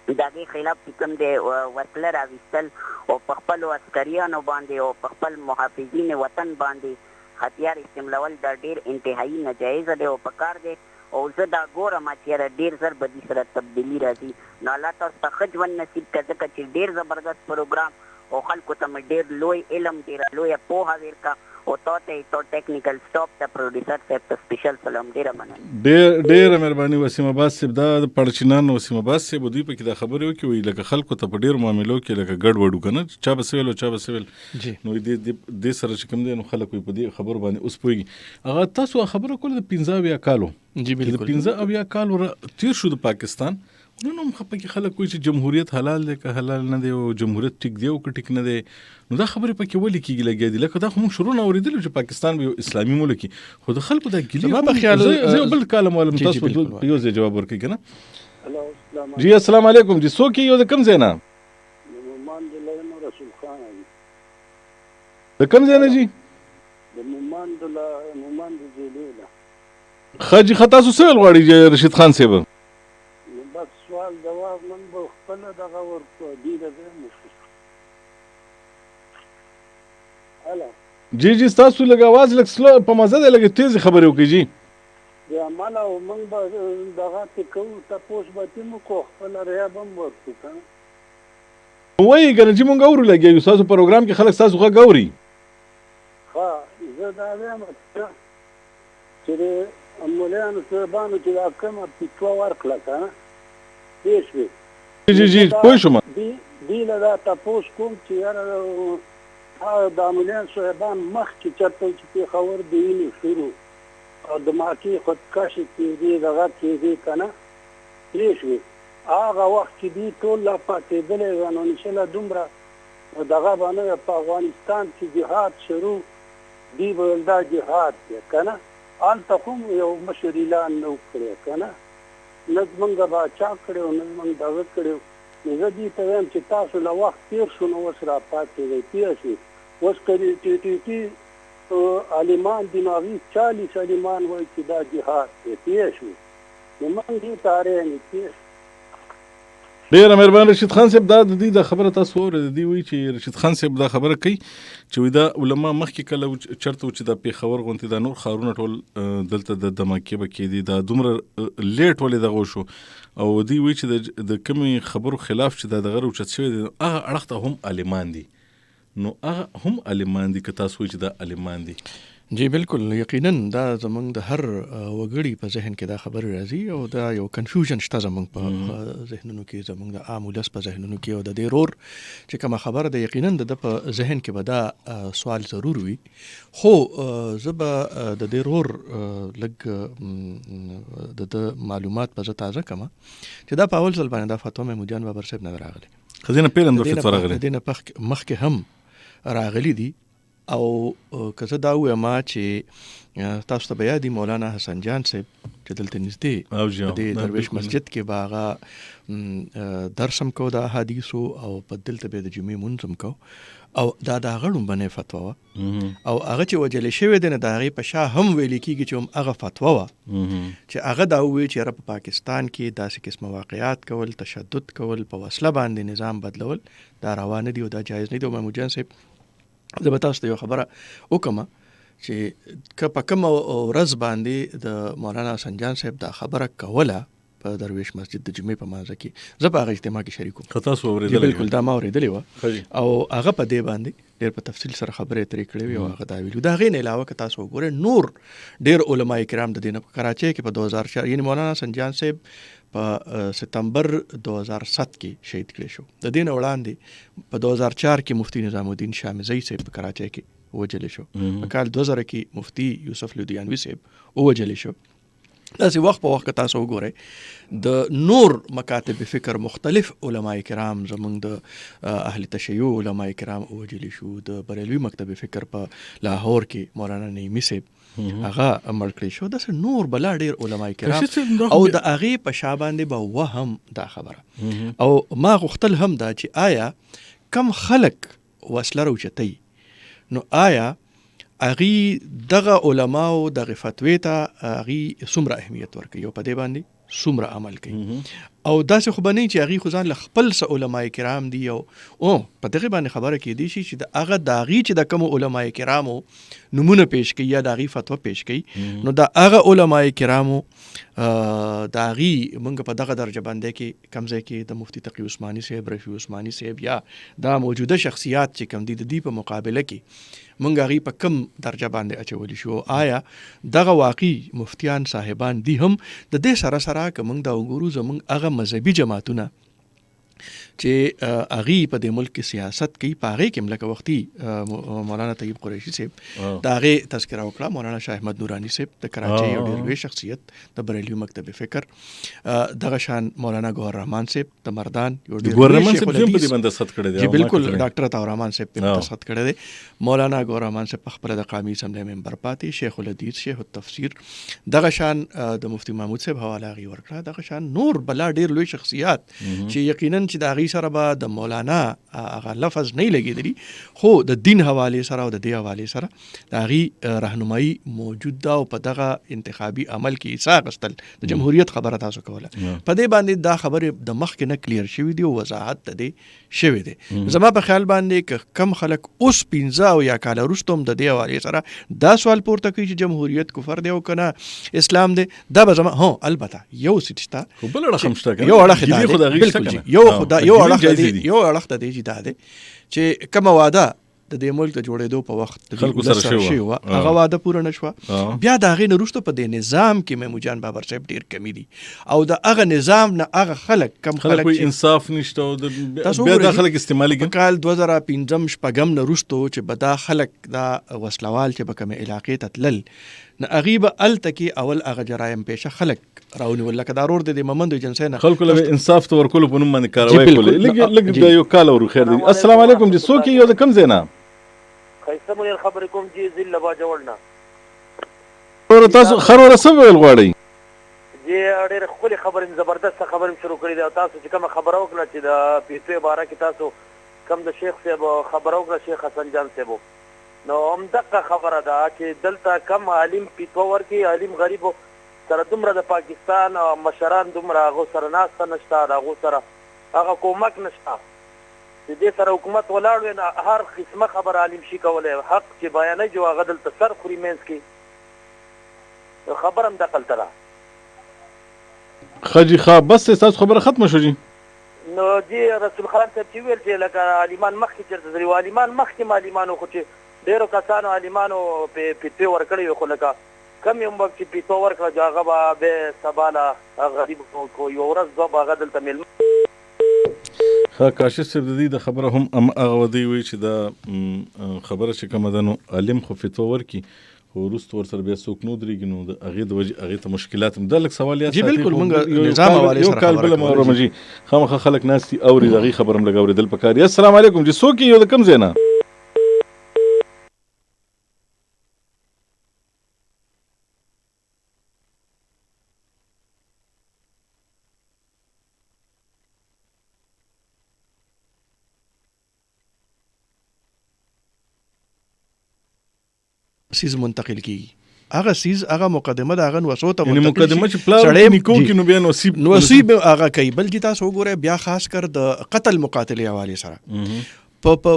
د هغې خلاف چې کوم دی وسله راویستل او په خپلو عسکریانو باندې او په خپل محافظین وطن باندې هتیار استعمالول دا ډېر انتهایي ناجایزه دی او پکار دی او زه دا ګورم چې ډېر ژر به دې سره تبدیلي راځي نو الله تاسو ته ښه ژوند نصیب کړه ځکه چې ډېر زبردست پروګرام او خلکو ته مې ډېر لوی علم ډېره لویه پوهه ورکړه او تو ټیکنیکل سټاپ ته پروډوسر صاحب ته سپیشل سلام ډېره مننه ډېره مهرباني وسیم عباس صاحب دا د پړچینان وسیم عباس صاحب دوی پکې دا خبرې وکړي وایي لکه خلکو ته په ډېرو معاملو کې لکه ګډوډ وو که نه چا به څه ویل او چا به څه ویل نو دې سره چې کوم دی نو خلک وایي په دې خبرو باندې اوس پوهېږي هغه تاسو خبره کوله د 15 اویا کالو جی بالکل د 15 اویا کالو تیر شو د پاکستان نو هم پکې خلک وایي چې جمهوریت حلال دی که حلال نه دی او جمهوریت ټیک دی او که ټیک نه دی نو دا خبرې پکې ولې کېږي لګیا دي لکه دا خو موږ شروع نه اورېدلو چې پاکستان به یو اسلامي ملک وي خو د خلکو دا ګیلې زه یو بل کالم والم تاسو په یو ځای جواب ورکوي که نه جی السلام علیکم جی څوک یو د کوم ځای نه د کوم ځای نه جی ښه جي ښه تاسو څه ویل غواړئ رشید خان صاحب سوال جواب نن به خپله دغه ورکړو دې د ځای مشکل هله جی جی ستاسو لږ اواز لږ سلو په مزه دی لږ تیزې خبرې وکړئ جی د عمل او موږ به دغه څه کوو تپوس به ترې وکړو خپله ریاب هم ورکړو که نه وایي که نه چې موږ اورو لګیا یو ستاسو پروګرام کې خلک ستاسو غږ اوري ښه زه دا وایم چې د ملیانو صاحبانو چې دا کومه فتوا ورکړه که نه جی جی پوه شوم دی له دا تپوس کوم چې یاره د امولیان صاحبان مخکې چېرته چې پېښور د وینې شروع او د ماکې خودکشي کېدې دغه کېدې که نه پرې شوې هغه وخت چې دوی ټول لا پاتېدلی وه نو انشاءالله دومره دغه به نه وي په افغانستان کې جهاد شروع دوی به ویل دا جهاد دی که نه هلته خو یو مشر اعلان نه و کړی که نه نه زمونږ باچا کړی و نه زمونږ دغه کړی و نو زه دوی ته وایم چې تاسو له وخت تېر شو نو اوس را پاتې دی پوه شوې اوس که ټي عالمان دي نو هغوی 40 عالمان وایي چې دا جهاد دی پوه شوې نو موږ دې ته اړین یو پوه ډیره مهربان رشید خان صاحب دا د دې د خبره تاسو اورئ دی وی چې رشید خان صاحب دا خبره کوي چې وی دا علما مخکې کله چرته چې د پیښور غونتی دا نور خارونه ټول دلته د دماکې به کېدي دا دومره لیټ ولې دغه شو او دی وی چې د کومې خبرو خلاف چې دا دغه اوچت شوی دی هغه اړخ ته هم عالمان دي نو هغه هم عالمان دي که تاسو وی چې دا عالمان دي جی بالکل یقینا دا زمونږ د هر وګړي په ذهن کې دا خبر راځي او دا یو کنفیوژن شته زمونږ په ذهنونو کې زمونږ د عام ولس په ذهنونو کې او د دې رور چې کومه خبره ده یقینا د په ذهن کې به دا سوال ضرور وي خو زه به د دې رور لږ د معلومات په تازه کما چې دا په اول ځل باندې دا فتوا محمودیان بابر صاحب نه راغلی خزینه پیلم د فتوا راغلی دینه مخکې هم راغلی دي او که زه دا ووایم چې تاسو ته به یاد مولانا حسن جان صاحب چې دلته نږدې د درویش مسجد کې به هغه درس هم کو د احادیثو او په دلته به د جمعې مونځ هم کو او دا د هغه لومبنۍ فتوا وه او هغه چې وجلې شوې دی نه د هغې په شا هم ویلې کېږي چې هم هغه فتوا وه چې هغه دا ووایي چې یاره په پاکستان کې داسې قسمه واقعات کول تشدد کول په وسله باندې نظام بدلول دا روا نه دي او دا جایز نه دي او محمود جان صاحب زه به تاسو ته یو خبره وکړم چې که په کومه ورځ باندې د مولانا حسن جان صاحب دا خبره کوله په درویش مسجد د جمعې په مانځه کې زه په هغه اجتماع کې شریک وم تاسو اورېدلی بالکل دا ما اورېدلې وه او هغه په دې باندې ډېر په تفصیل سره خبرې ترې کړې وې او هغه دا ویلي د هغې نه علاوه که تاسو وګورئ نور ډېر علما کرام د دې نه په کراچۍ کې په 2004 یعنې مولانا حسن جان صاحب په ستمبر 2007 کې شهید کړی شو د دې نه وړاندې په 2004 کې مفتی نظام الدین شامزی صاحب په کراچۍ کې ووجلی شو په کال 2000 کې مفتی یوسف لودیانوي صاحب ووجلی شو داسې وخت په وخت تاسو وګورئ د نور مکاتب فکر مختلف علماء کرام زمونږ د اهل تشیع علماء کرام ووجلی شو د بریلوي مکتب فکر په لاهور کې مولانا نعیمي صاحب هغه مړ کړی شو داسې نور بلا ډېر علماء کرام او د هغې په شا باندې به وهم دا خبره او ما غوښتل هم دا چې آیا کم خلک وسله راوچتوي نو آیا هغې دغه علماو دغه فتوې ته هغې څومره اهمیت ورکوي او په دې باندې څومره عمل کوي او داسې خو به نه چې هغې خو ځان له خپل څه علما کرام دي او په دغې باندې خبره کېدی شي چې د هغه د هغې چې د کومو علما کرامو نومونه پیش کوي یا د هغې فتوا پیش کوي نو د هغه علما کرامو د هغې موږ په دغه درجه باندې کې کم ځای کې د مفتی تقي عثماني صاحب رفیع عثماني صاحب یا دا موجوده شخصیات چې کم دي د دې په مقابله کې مونږ هغې په کم درجه باندې اچولی شو آیا دغه واقعي مفتیان صاحبان دي هم د دې سره سره که مونږ دا وګورو زمونږ هغه مذهبي جماعتونه چې هغې په دې ملک کې سیاست کوي په هغې کې هم لکه وختي مولانا طیب قریشي صاحب د هغې تذکره وکړه مولانا شاه احمد نوراني صاحب د کراچۍ یو ډېر لوی شخصیت د بریلوي مکتب فکر دغه شان مولانا ګوهر رحمان صاحب د مردان یو ډېر بالکل ډاکټر عطاء الرحمن صاحب په دسخط کړی دی مولانا ګوهر رحمان صاحب په خپله د قومي اسمبلۍ ممبر پاتې شیخ الحدیث شیخ التفسیر دغه شان د مفتی محمود صاحب حواله هغې ورکړه دغه شان نور بلا ډېر لوی شخصیات چې یقینا چې د هغې سره به د مولانا هغه لفظ نه لګېدلي خو د دین حوالې سره او د دې حوالې سره د هغې رهنمایي موجود ده او په دغه انتخابي عمل کې حصه اخیستل د جمهوریت خبره تاسو کوله په دې باندې دا خبرې د مخکې نه کلیر شوي دي او وضاحت د دې شوی دی زما په خیال باندې که کم خلک اوس 15 او یا کاله وروسته هم د دې حوالې سره دا سوال پورته کوي چې جمهوریت کفر دی او که نه اسلام دی دا به زما البته یو څه شته خو بل اړخ هم شته یو اړخ بالکل یو اړخ د دې چې دا دی چې کومه واده د دې ملک د جوړېدو په وخت خلکو سره شوی وه هغه واده پوره نه شوه. بیا د هغې نه وروسته په دې نظام کې محمود جان بابر صاحب ډېر کمی دي او د هغه نظام نه هغه خلک کم خلک چې انصاف نشته او بیا دا خلک استعمالي په کال 2015 نه وروسته چې به دا خلک دا وسلوال چې به کومې علاقې ته تلل نه هغې به هلته کې اول هغه جرایم پیشه خلک راونیول لکه دا رور د مومندو ایجنسۍ نه خلکو له انصاف ته ورکولو په نوم باندې کاروایی کولې لږ د یو کال ورو خیر دی. السلام علیکم جی څوک یو د کوم ځای نه ښایسته منیر خبرې کوم چې ضلع باجوړ نه تاسو خروره څه ویل غواړئ؟ جی ډېرې ښکلې خبرې زبردسته خبرې شروع کړې دي او تاسو چې کومه خبره وکړه چې د پیسو باره کې تاسو کوم د شیخ صاحب خبره وکړه شیخ حسن جان صاحب نو همدغه خبره ده چې دلته کم عالم پیسو ورکړي عالم غریب سره دومره د پاکستان مشران دومره هغو سره ناسته نشته د هغو سره هغه کومک نشته چې دې سره حکومت ولاړ وي نو هر قسمه خبره عالم شي کولی حق چې بیانوي جو هغه دلته سر خوري منځ کې خبره همدغه هلته ده. خجی خواه بس تاسو خبره ختمه شو جی نو جی رسول خان صاحب چې ویل چې لکه عالمان مخکې چېرته ځري عالمان مخکې عالمانو خو چې ډېرو کسانو عالمانو پیسې ورکړې وي خو لکه کم یو وخت چې پیسو ورکړه چې هغه به بیا سبا له غریب یوه ورځ دوه به هغه دلته میلمه ښه کاشف صاحب د دې د خبره هم هغه ودی وایي چې دا خبره چې کومه ده نو عالم خو فتوا ورکړي خو وروسته ورسره بیا څوک نه ودرېږي نو د هغې د وجې هغې ته مشکلات هم دا لږ سوال یاد جی بالکل موږ نظام حوالې سره یو کال بله محرمه جي خامخا خلک ناست دي اوري د هغې خبره هم لږ اورېدل پکار دي. السلام علیکم جي څوک یو د کوم ځای نه سیز منتقل کیږي هغه سیز هغه مقدمه د هغه وسو ته یعنی مقدمه چې پلان نیکو کې نو بیا نصیب هغه کوي بلکې تاسو وګورئ بیا خاص کر د قتل مقاتلې حواله سره په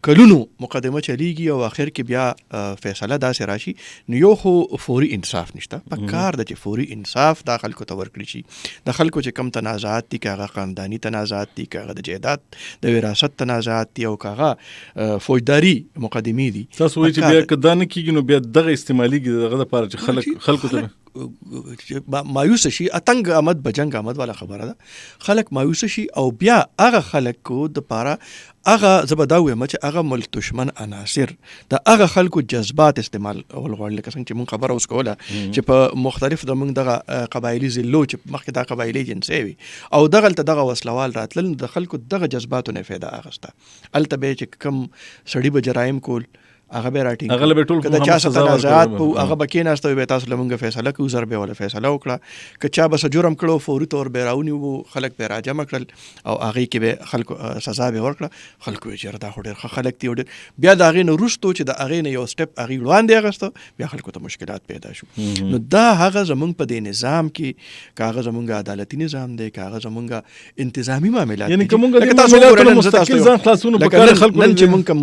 کلونو مقدمه چلیږي او اخر کې بیا فیصله داسې راشي نو یو خو فوري انصاف نشته په کار د چې فوري انصاف د خلکو ته ورکړي شي د خلکو چې کم تنازعات دي که هغه خانداني تنازعات دي که هغه د جایداد د وراثت تنازعات دي او که هغه فوجداري مقدمې دي تاسو وایي چې بیا که دا نه کېږي نو بیا دغه استعمالیږي دغه دپاره چې خلکو ته مایوس شي اتنګ آمد بجنګ آمد والا خبره ده خلک مایوس شي او بیا هغه خلکو د پاره هغه زبدا وایم چې هغه ملک دشمن عناصر د هغه خلکو جذبات استعمال اول غوړل لکه څنګه چې مون خبره اوس کوله چې په مختلف د مونږ دغه قبایلی زلو چې مخکې دا قبایلی جنسي وي او دغه وسلوال راتلل د خلکو دغه جذباتو نه فایده اخسته الته به چې کم سړی به جرایم کول هغه به راټینګ هغه به ټول کله چا تنازعات په هغه به کېناسته به تاسو لمونږ فیصله کوو زر به ولا فیصله وکړه که چا به جرم کړو فوري طور به راونیو خلک به راجمع کړل او هغې کې به خلکو سزا به ورکړه خلکو یې چېرې دا خو ډېر ښه خلک دي بیا د هغې نه وروستو چې د هغې نه یو سټپ هغې وړاندې اخیسته بیا خلکو ته مشکلات پیدا شو نو دا هغه زمونږ په دې نظام کې که هغه زمونږ عدالتي نظام دی که هغه زمونږ انتظامي معاملات یعنی که مونږ د معاملاتو مستقل ځان خلاصونو پکار خلکو نن چې مونږ کوم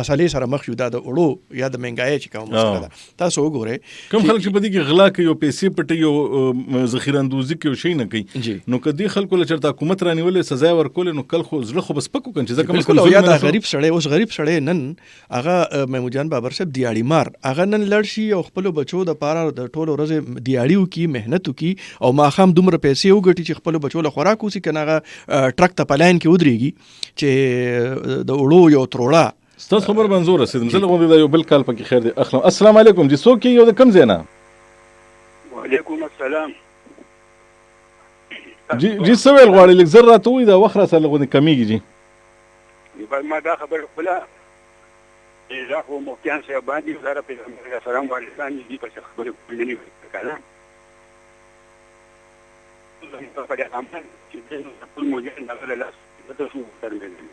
مسالې سره مخ یو دا د وړو یا د منګای چې کوم مسله ده تاسو وګورئ کوم خلک چې په دې کې غلا کوي او پیسې پټي او ذخیره اندوزي کوي او شي نه کوي نو که دې خلکو له چېرته حکومت رانیولې سزا ورکولې نو کل خو زړه خو به سپک وکړي چې ځکه بالکل یا دا غریب سړی اوس غریب سړی نن هغه محمود جان بابر صاحب دیاړي مار هغه نن لړ شي او خپلو بچو د پاره د ټولو ورځې دیاړي وکړي محنت وکړي او ماښام دومره پیسې وګټي چې خپلو بچو له خوراک وسي که نه هغه ټرک ته په لاین کې ودرېږي چې د وړو یو تروړه ستاسو خبر منظور رسیدم زه لغوندې دا یو بل کال پکې خیر دی اخلم. السلام علیکم جی څوک یو د کوم ځای نه وعلیکم السلام جی څه ویل غواړئ لږ زر راته ووایي دا وخت را سره لغوندې کمیږي جی ما دا خبره خپله دا خو مفتیان صاحبان دي زاره پیغمبر علیه السلام والدان دي پسې خبرې کولې نه وي که نه په دې عمل چې دی نو ټول مجاهد هغه له لاس ته شو څرګندوي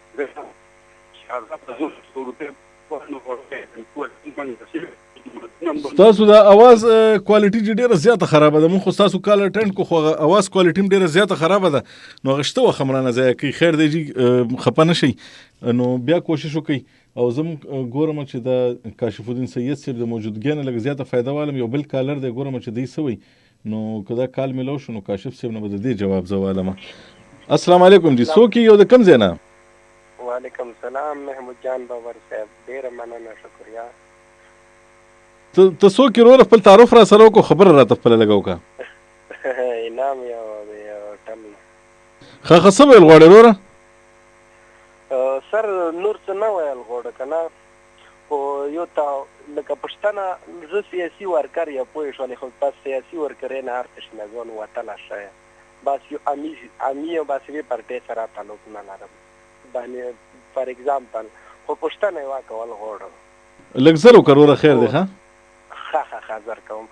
تاسو دا اواز کوالټي ډیره زیاته خرابه ده مونږ خو تاسو کال اټینډ کو خو اواز کوالټي هم ډیره زیاته خرابه ده نو هغه شته وخت مرانه ځای کوي خیر دی جی خفه نه شئ نو بیا کوشش وکړئ او زه ګورم چې د کاشف الدین سید صاحب د موجودګۍ نه لږ زیاته فایده والم یو بل کالر دی ګورم چې دی څه وایي نو که دا کال میلاو شو نو کاشف صاحب نه به د دې جواب زه والم. السلام علیکم جی څوک یو د کوم ځای نه وعلیکم سلام محمود جان بابر صاحب، ډیره مننه، شکریا. ته څوک یې وروره؟ خپل تعارف را سره وکړو، خبره راته خپله لږه وکړه. انعام یو ټم ښه څه ویل غواړې وروره؟ سر نور څه نه ویل غواړه که نه، خو یو ته لکه پښتنه زه سیاسي ورکر یا پوه شولې، خو پس سیاسي ورکرۍ نه هر څه نه ځان وتلی شه، بس یو امي او باسوي پارټۍ سره تعلق نه لرم باندې فار ایگزامپل، خو پښتنه یې واکول غواړم. لږ زر وکړه وروره، خیر دی. ښه زر کوم.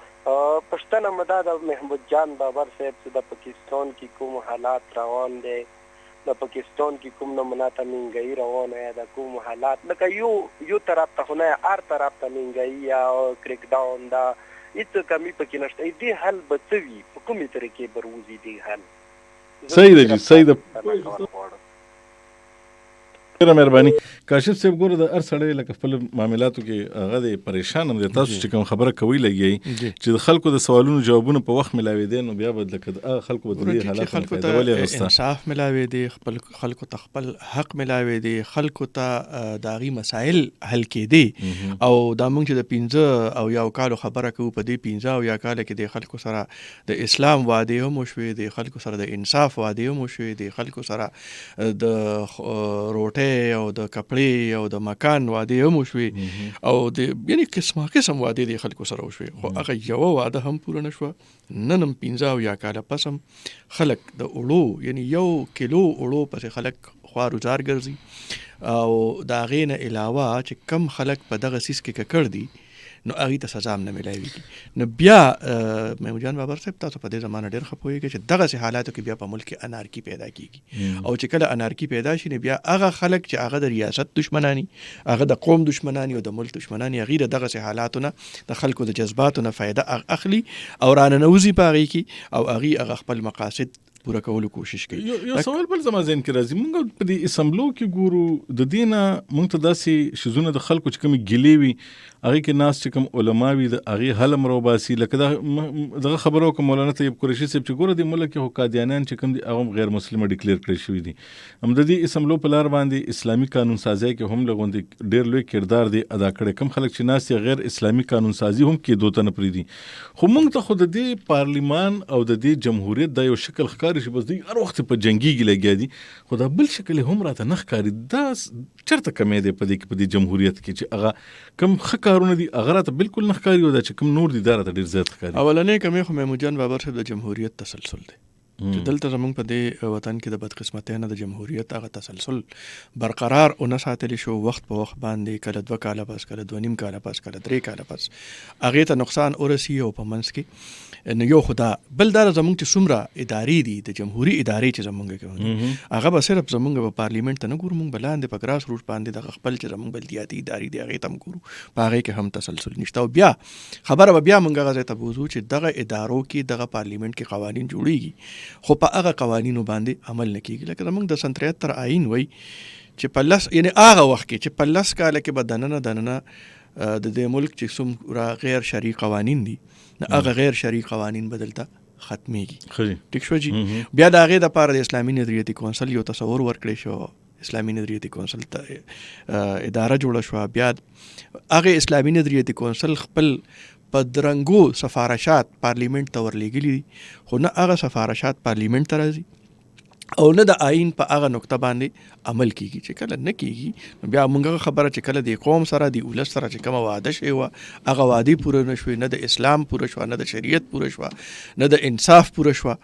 پښتنه مو دا د محمود جان بابر صاحب چې د پاکستان کې کوم حالات روان دی، د پاکستان کې کوم نمونه ته مهنګایي روانه یا د کوم حالات، لکه یو طرف ته خو نه، هر طرف ته مهنګایي یا کریک ډاون دا هېڅ کمي پکې نشته. دې حل به څه وي؟ په کومې طریقې به روزي دې حل؟ صحیح ده جي، صحیح ده. ډېره مهرباني. کاشف صاحب ګوره د هر سړی لکه خپل معاملاتو کې هغه دی پریشان هم دی. تاسو چې کوم خبره کوئ لګیئ چې د خلکو د سوالونو جوابونه په وخت ملاوېدی، نو بیا به لکه د خلکو به د دې حالاتو نه فایده ولې اخیسته. انصاف ملاوېدی، خپل خلکو ته خپل حق ملاوېدی، خلکو ته د هغې مسایل حل کېدی. او دا موږ چې د 15 او یو کالو خبره کوو، په دې 15 او یا کاله کې د خلکو سره د اسلام وعدې هم وشوې، د خلکو سره د انصاف وعدې هم وشوې، د خلکو سره د روټۍ او د کپړې او د مکان وعدې هم وشوې، او د یعنې قسم وعدې د خلکو سره وشوې، خو هغه یوه وعده هم پوره نه شوه. نن هم 15 او یا کاله پس هم خلک د اوړو، یعنې 1 کیلو اوړو پسې خلک خوار ګرځي، او د هغې نه علاوه چې کم خلک په دغه څیز کې ککړ دي، نو هغې ته سزا هم نه میلاویږي. نو بیا محمود جان بابر صاحب، تاسو په دې زمانه ډېر ښه پوهېږئ چې دغسې حالاتو کې بیا په ملک کې انارکي پیدا کېږي، او چې کله انارکي پیدا شي نو بیا هغه خلک چې هغه د ریاست دشمنانی، هغه د قوم دشمنانی او د ملک دشمنانی، هغې د دغسې حالاتو نه د خلکو د جذباتو نه فایده اخلي او راننوځي په هغې کې، او هغې هغه خپل مقاصد پوره کولو کوشش کوي. یو سوال بل زما ذهن کې راځي، موږ په دې اسمبلو کې ګورو د دې نه موږ ته داسې شیزونه د خلکو چې کومې ګیلې وي هغې کې ناست چې کوم علما وي د هغې حل هم راوباسي. لکه دغه خبره وکړه مولانا طیب قریشي صاحب چې ګوره دې ملک کې خو قادیانیان چې کوم دي هغه هم غیر مسلمه ډیکلیر کړی شوي دي. هم د دې اسمبلو په لار باندې اسلامي قانون سازۍ کې هم لغوندې ډېر لوی کردار دی ادا کړی. کوم خلک چې ناست یې غیر اسلامي قانون سازي هم کېدو ته نه پرېږدي. خو موږ ته خو د دې پارلیمان او د دې جمهوریت دا یو شکل ښکاري چې بس دوی هر وخت په جنګیږي لګیا دي، خو دا بل شکل هم راته نه ښکاري. دا چېرته کمی دی په دې جمهوریت کې چې هغه کوم ښه کارونه دي هغه راته بالکل نه ښکاري، او دا چې کوم نور دي دا راته ډېر زیات ښکاري. اولنۍ کمی خو محمود جان بابر صاحب د جمهوریت تسلسل دی، چې دلته زموږ په دې وطن کې د بدقسمتۍ نه د جمهوریت هغه تسلسل برقرار ونه ساتلی شو. وخت په وخت باندې کله 2 کاله پس، کله 2.5 کاله پس، کله 3 کاله پس هغې ته نقصان ورسي. او په منځ کې نو یو خدا بل دا زموږ چې څومره ادارې دي، د جمهوري ادارې چې زموږ کې هغه به صرف زموږ په پارلیمنت ته نه ګورو، موږ به لاندې په ګراس روټ باندې دغه خپل چې زموږ بلدیاتي ادارې دي هغې ته هم ګورو، په هغې کې هم تسلسل نشته. او بیا خبره به بیا موږ هغه ځای ته بوځو چې دغه ادارو کې دغه پارلیمنت کې قوانین جوړیږي، خو په هغه قوانینو باندې عمل نه کېږي. لکه زموږ د 73 آئین وایي چې په یعنې هغه وخت کې چې په 10 کاله کې به دننه د دې ملک چې څومره غیر شرعي قوانین دي، هغه غیر شرعي قوانین به دلته ختمیږي. ټیک شو جی. بیا د هغې دپاره د اسلامي نظریاتي کونسل یو تصور ورکړی شو، اسلامي نظریاتي کونسل ته اداره جوړه شوه. بیا هغې اسلامي نظریاتي کونسل خپل په درنګو سفارشات پارلیمنت ته ورلیږلي دي، خو نه هغه سفارشات پارلیمنت ته راځي او نه د آئین په هغه نقطه باندې عمل کیږي. چې کله نه کیږي بیا موږ خبره چې کله د قوم سره د ولس سره چې کومه وعده شوې وه هغه وعدې پوره نه شوې، نه د اسلام پوره شوه، نه د شریعت پوره شوه، نه د انصاف پوره شوه،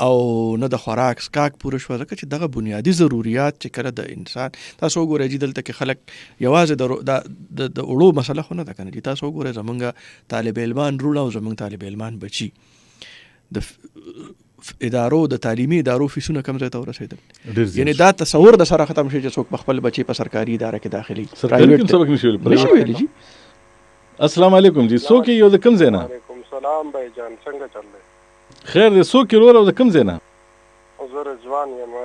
او نه د خوراک سکاک پوره شوه. ځکه چې دغه بنیادي ضروریات چې کله د انسان، تاسو وګورئ چې دلته کې خلک یوازې د اوړو مسله خو نه ده که نه. تاسو وګورئ زمونږ طالب علمان رونه او زمونږ طالب علمان بچي د ادارو د تعلیمي ادارو فیسونه کم ځای ته ورسېدل. یعنې دا تصور د سره ختم شي چې څوک په خپل بچي په سرکاري اداره کې داخلي. سرکاري کې سبق نشي ویلی جی. السلام علیکم جی. څوک یو د کوم ځای نه؟ وعلیکم سلام بھائی جان، څنګه چل دی؟ خیر دی. څوک یې وروره او د کوم ځای نه؟ زه رضوان یم.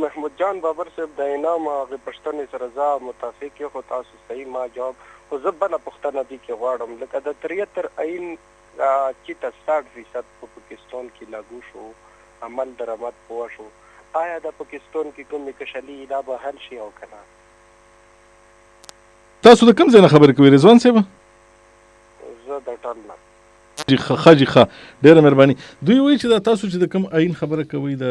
محمود جان بابر صاحب د انعام هغې پوښتنې سره زه متفق یم، خو تاسو صحیح ما جواب. خو زه بله پوښتنه دې کې غواړم، لکه د 73 آئین چې 60% په پاکستان کې لاګو شو، عمل درآمد پوه شو، آیا د پاکستان کې کومې کشلي دا به حل شي او که نه؟ تاسو د کوم ځای نه خبرې کوئ رضوان صاحب؟ زه د ټرن نه. جی ښه ډیره مهرباني. دوی وایي چې دا تاسو چې د کوم آئین خبره کوئ د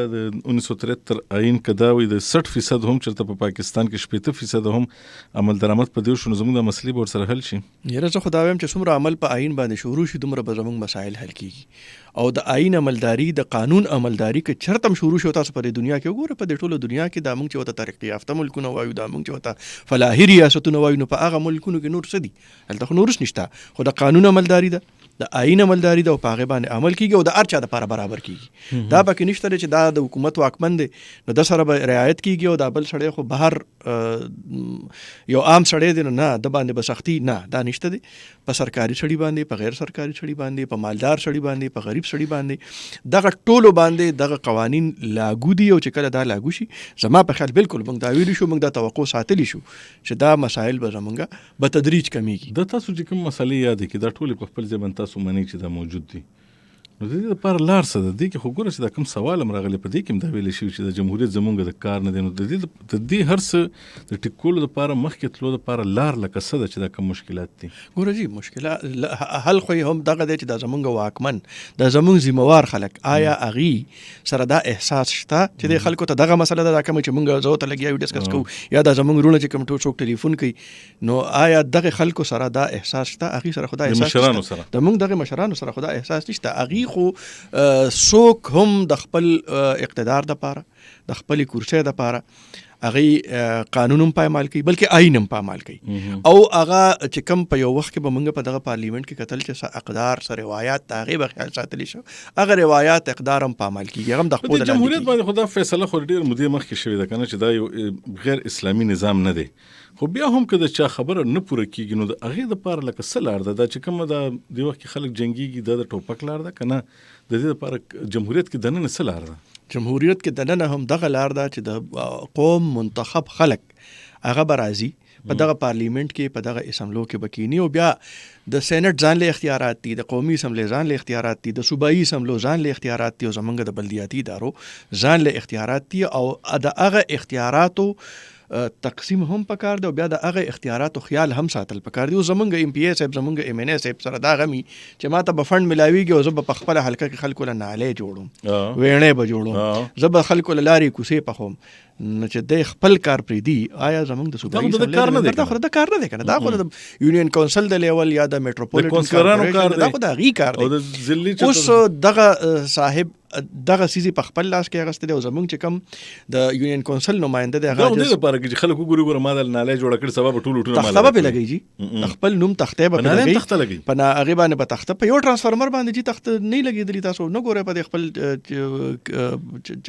1973 آئین که دا وایي د 60% هم چېرته په پاکستان کې 80% هم عمل درآمد په دې شو نو زموږ دا مسلې به ورسره حل شي. یاره زه خو دا وایم چې څومره عمل په آئین باندې شروع شي دومره به زموږ مسایل حل کیږي. او د آئین عملداري د قانون عملداري که چرته هم شروع شي تاسو په دنیا کې وګوره په دې ټوله دنیا کې دا موږ چې ورته ترقي یافته ملکونه وایو دا موږ چې ورته فلاحي ریاستونه وایو نو په هغه ملکونو کې نور څه دي؟ هلته خو نورس نشته، خو د قانون عملداري ده، د آئین عملداري ده او په هغې باندې عمل کیږي او د هر چا دپاره برابر کیږي. دا پکې نشته دی چې دا د حکومت واکمن دی نو د سره به رعایت کیږي او دا بل سړی خو بهر یو عام سړی دی نو نه د باندې به سختي نه، دا نشته دی. په سرکاري سړي باندې، په غیر سرکاري سړي باندې، په مالدار سړي باندې، په غریب سړي باندې دغه ټولو باندې دغه قوانین لاګو دي او چې کله دا لاګو شي زما په خیال بالکل موږ دا ویلي شو، موږ دا توقع ساتلی شو چې دا مسایل به زمونږ به تدریج کمیږي. د تاسو چې کوم مسلې یاد کړي دا ټولې په خپل ځای باندې تاسو منئ چې دا موجود دي نو د دې لپاره لار څه ده؟ دې کې خو ګوره چې دا کوم سوال هم راغلی په دې کې هم دا ویلی شوي چې د جمهوریت زمونږ د کار نه دی نو د دې هر څه د ټیکولو لپاره مخکې تلو لپاره لار لکه څه ده چې دا کوم مشکلات دي؟ ګوره جی مشکلات حل خو هم دغه دی چې دا زمونږ واکمن دا زمونږ ذمہوار خلک آیا هغې سره دا احساس شته چې د خلکو ته دغه مسله ده دا کومه چې موږ زه ورته لګیا یو ډسکس کوو یا دا زمونږ وروڼه چې کوم څوک ټلیفون کوي نو آیا دغه خلکو سره دا احساس شته؟ هغې سره خو دا احساس نشته، د موږ دغه مشرانو سره خو دا احساس نشته. هغې خو څوک هم د خپل اقتدار دپاره د خپلې کرسۍ دپاره هغې قانون هم پایمال کوي بلکې آئین هم پایمال کوي او هغه چې کوم په یو وخت کې به موږ په دغه پارلیمنت کې کتل چې څه اقدار څه روایات د هغې به خیال ساتلی شو هغه روایات اقدار هم پایمال کېږي هغه هم د خپل د جمهوریت باندې خو دا فیصله خو ډېر مودې مخکې شوې ده که نه چې دا یو غیر اسلامي نظام نه دی خو بیا هم که د چا خبره نه پوره کېږي نو د هغې دپاره لکه څه لار ده دا چې کومه دا دې وخت کې خلک جنګېږي دا د ټوپک لار ده که نه د دې لپاره جمهوریت کې دننه څه لار ده؟ جمهوریت کې دننه هم دغه لار ده چې د قوم منتخب خلک هغه به راځي په دغه پارلیمنت کې په دغه اسمبلو کې به کینی او بیا د سینټ ځان له اختیارات دي، د قومي اسمبلی ځان له اختیارات دي، د صوبایي اسمبلو ځان له اختیارات دي او زمونږ د بلدیاتي ادارو ځان له اختیارات دي او د هغه اختیاراتو تقسیم هم پکار دی او بیا د هغه اختیاراتو خیال هم ساتل پکار دی. او زمونږ ایم پی ای صاحب زمونږ ایم ان ای صاحب سره دا غمی چې ما ته به فنډ ملاویږي او زه به په خپله حلقه کې خلکو له نالۍ جوړم ویڼې به جوړم زه به خلکو له لارې کوڅې پخوم نو چې د خپل کار پرېږدي آیا زمونږ د صوبایي اسمبلی دا خو د کار نه دی که نه دا خو د یونین کونسل د لیول یا د میټروپولیټن کارپوریشن دا خو د هغې کار دی. اوس دغه صاحب دغه سیزي په خپل لاس کې اغسته دی او زمونږ چې کوم د یونین کونسل نماینده دی هغه دې لپاره چې خلک وګوري ګوره ما د نالۍ جوړه کړې سبا به ټول ټول تخته به لګي جی خپل نوم تخته به لګي په هغه باندې په تخته په یو ترانسفارمر باندې جی تخته نه لګیدلی تاسو نه ګوره په خپل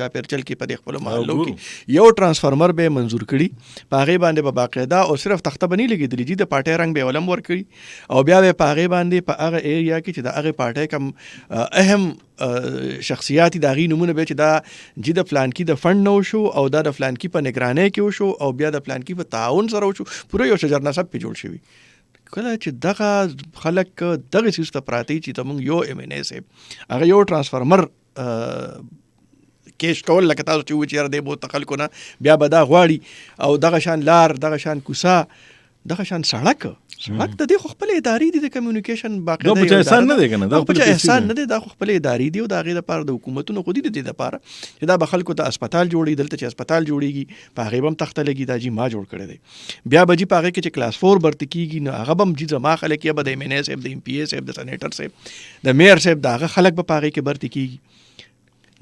چاپیرچل کې په خپل محلو کې یو ترانسفارمر به منظور کړي په هغه باندې به باقاعده او صرف تخته بنې لګیدلی جی د پارټي رنگ به ولم ور کړی او بیا به په هغه باندې په هغه ایریا کې چې د هغه پارټي کم اهم شخصیاتي د هغې نومونه به چې دا جی د فلانکي د فنډ نه وشو او دا د فلانکي په نگرانۍ کې وشو او بیا د فلانکي په تعاون سره وشو پوره یو شجر نسب پې جوړ شوي. کله چې دغه خلک دغه څیز ته پراته چې زموږ یو ایم ان ای صاحب هغه یو ترانسفارمر کیش کول لکه تاسو چې وچې یاره دی بوته خلکو نه بیا به دا غواړي او دغه شان لار دغه شان کوڅه دغه شان سړک د دې خو خپل ادارې دي د کمیونیکیشن باقاعده دا په احسان نه دی کنه دا په احسان نه دی دا خو خپل ادارې دي او د هغې لپاره د حکومتونو خو دي د دې لپاره چې دا به خلکو ته اسپتال جوړي دلته چې اسپتال جوړیږي په هغې به هم تخته لګي دا جي ما جوړ کړی دی بیا به جي په هغې کې چې کلاس 4 برته کېږي نو هغه به هم جي زما خلک یا به د ایم ان ای صاحب د ایم پی ای صاحب د سینیټر صاحب د میئر صاحب د هغه خلک به په هغې کې برته کېږي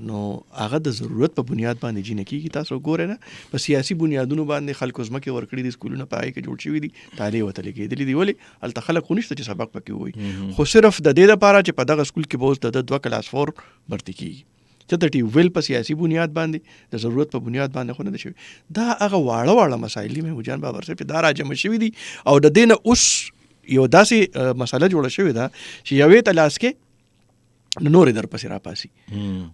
نو هغه د ضرورت په بنیاد باندې جی نه کېږي. تاسو ګورئ نه په سیاسي بنیادونو باندې خلکو ځمکې ورکړي دي سکولونه په هغې کې جوړ شوي دي تالې ورته لګېدلي دي ولې هلته خلک خو نشته چې سبق پکې ووایي خو صرف د دې لپاره چې په دغه سکول کې به اوس د 2 کلاس 4 برتې کېږي چې د ټیوبویل په سیاسي بنیاد باندې د ضرورت په بنیاد باندې خو نه دي شوي دا هغه واړه مسایل دي محمود جان بابر صاحب چې دا راجمع شوي دي او د دې نه اوس یو داسې مسله جوړه شوې ده چې یوې ته لاس کې نورې در پسې راپاسي.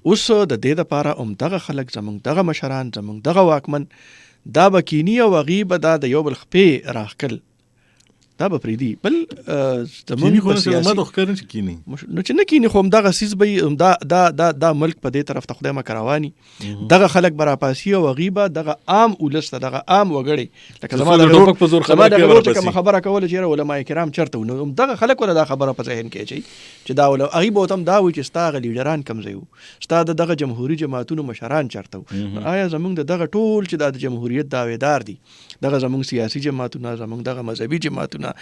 اوس د دې دپاره هم دغه خلک زمونږ دغه مشران زمونږ دغه واکمن دا به کینی او هغې به دا د یو بل خپې راښکل دا به پریدي بل کینی خو نه ما د ښکارن چې کینی نو چې نه کینی خو دغه سیس به دا ملک په دې طرف ته خدای مکه رواني دغه خلک برا پاسي او غیبه دغه عام ولست دغه عام وګړي لکه زما د ټوپک په زور خبره کوله چې علماء کرام چرته نو دغه خلک ولا دا خبره په ذهن کې چې دا ول غیبه تم دا وي چې ستا لیډران کم زیو ستا دغه جمهوریت جماعتونو مشران چرته آیا زمونږ دغه ټول چې د جمهوریت داویدار دي دغه زمونږ سیاسي جماعتونه زمونږ دغه مذهبي جماعتونه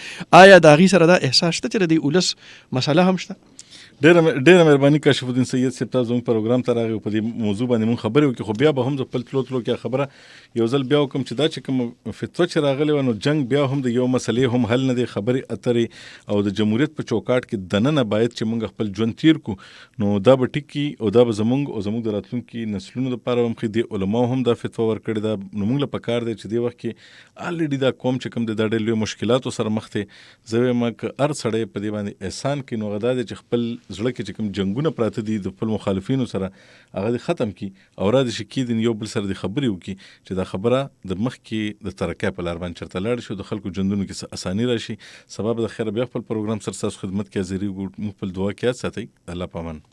آیا د هغې سره دا احساس شته چې د ولس مسله هم شته؟ ډېره مهرباني کاشف الدین سید صاحب تاسو زموږ پروګرام ته راغی په دې موضوع باندې مونږ خبرې وکړو خو بیا به هم زه خپل تلو کې خبره یو ځل بیا وکړم چې دا چې کوم فتوه چې راغلی وه نو جنګ بیا هم د یو مسلې هم حل نه دی خبرې اترې او د جمهوریت په چوکاټ کې دننه باید چې مونږ خپل ژوند تیر کړو نو دا به ټیک او دا به زموږ د راتلونکي نسلونو لپاره هم ښه دي علماو هم دا فتوه ورکړې ده نو مونږ له پکار دی چې دې وخت کې الریډي دا قوم چې کوم دی دا ډېر لوی مشکلاتو سره مخ دی زه وایم که هر سړی په دې باندې احسان کوي نو هغه دا دی چې خپل زړه کې چې کوم جنگونه پراته دي د خپل مخالفینو سره هغه دې ختم کی او را دې شي کېدین یو بل سره دې خبرې وکړي چې دا خبره د مخ کې د ترقۍ په لار باندې چرته لاړ شي د خلکو ژوندونو کې اساني راشي سبب د خیر بیا خپل پروګرام سره تاسو خدمت کې حاضرې موږ خپل دعا کې ساتي الله پامان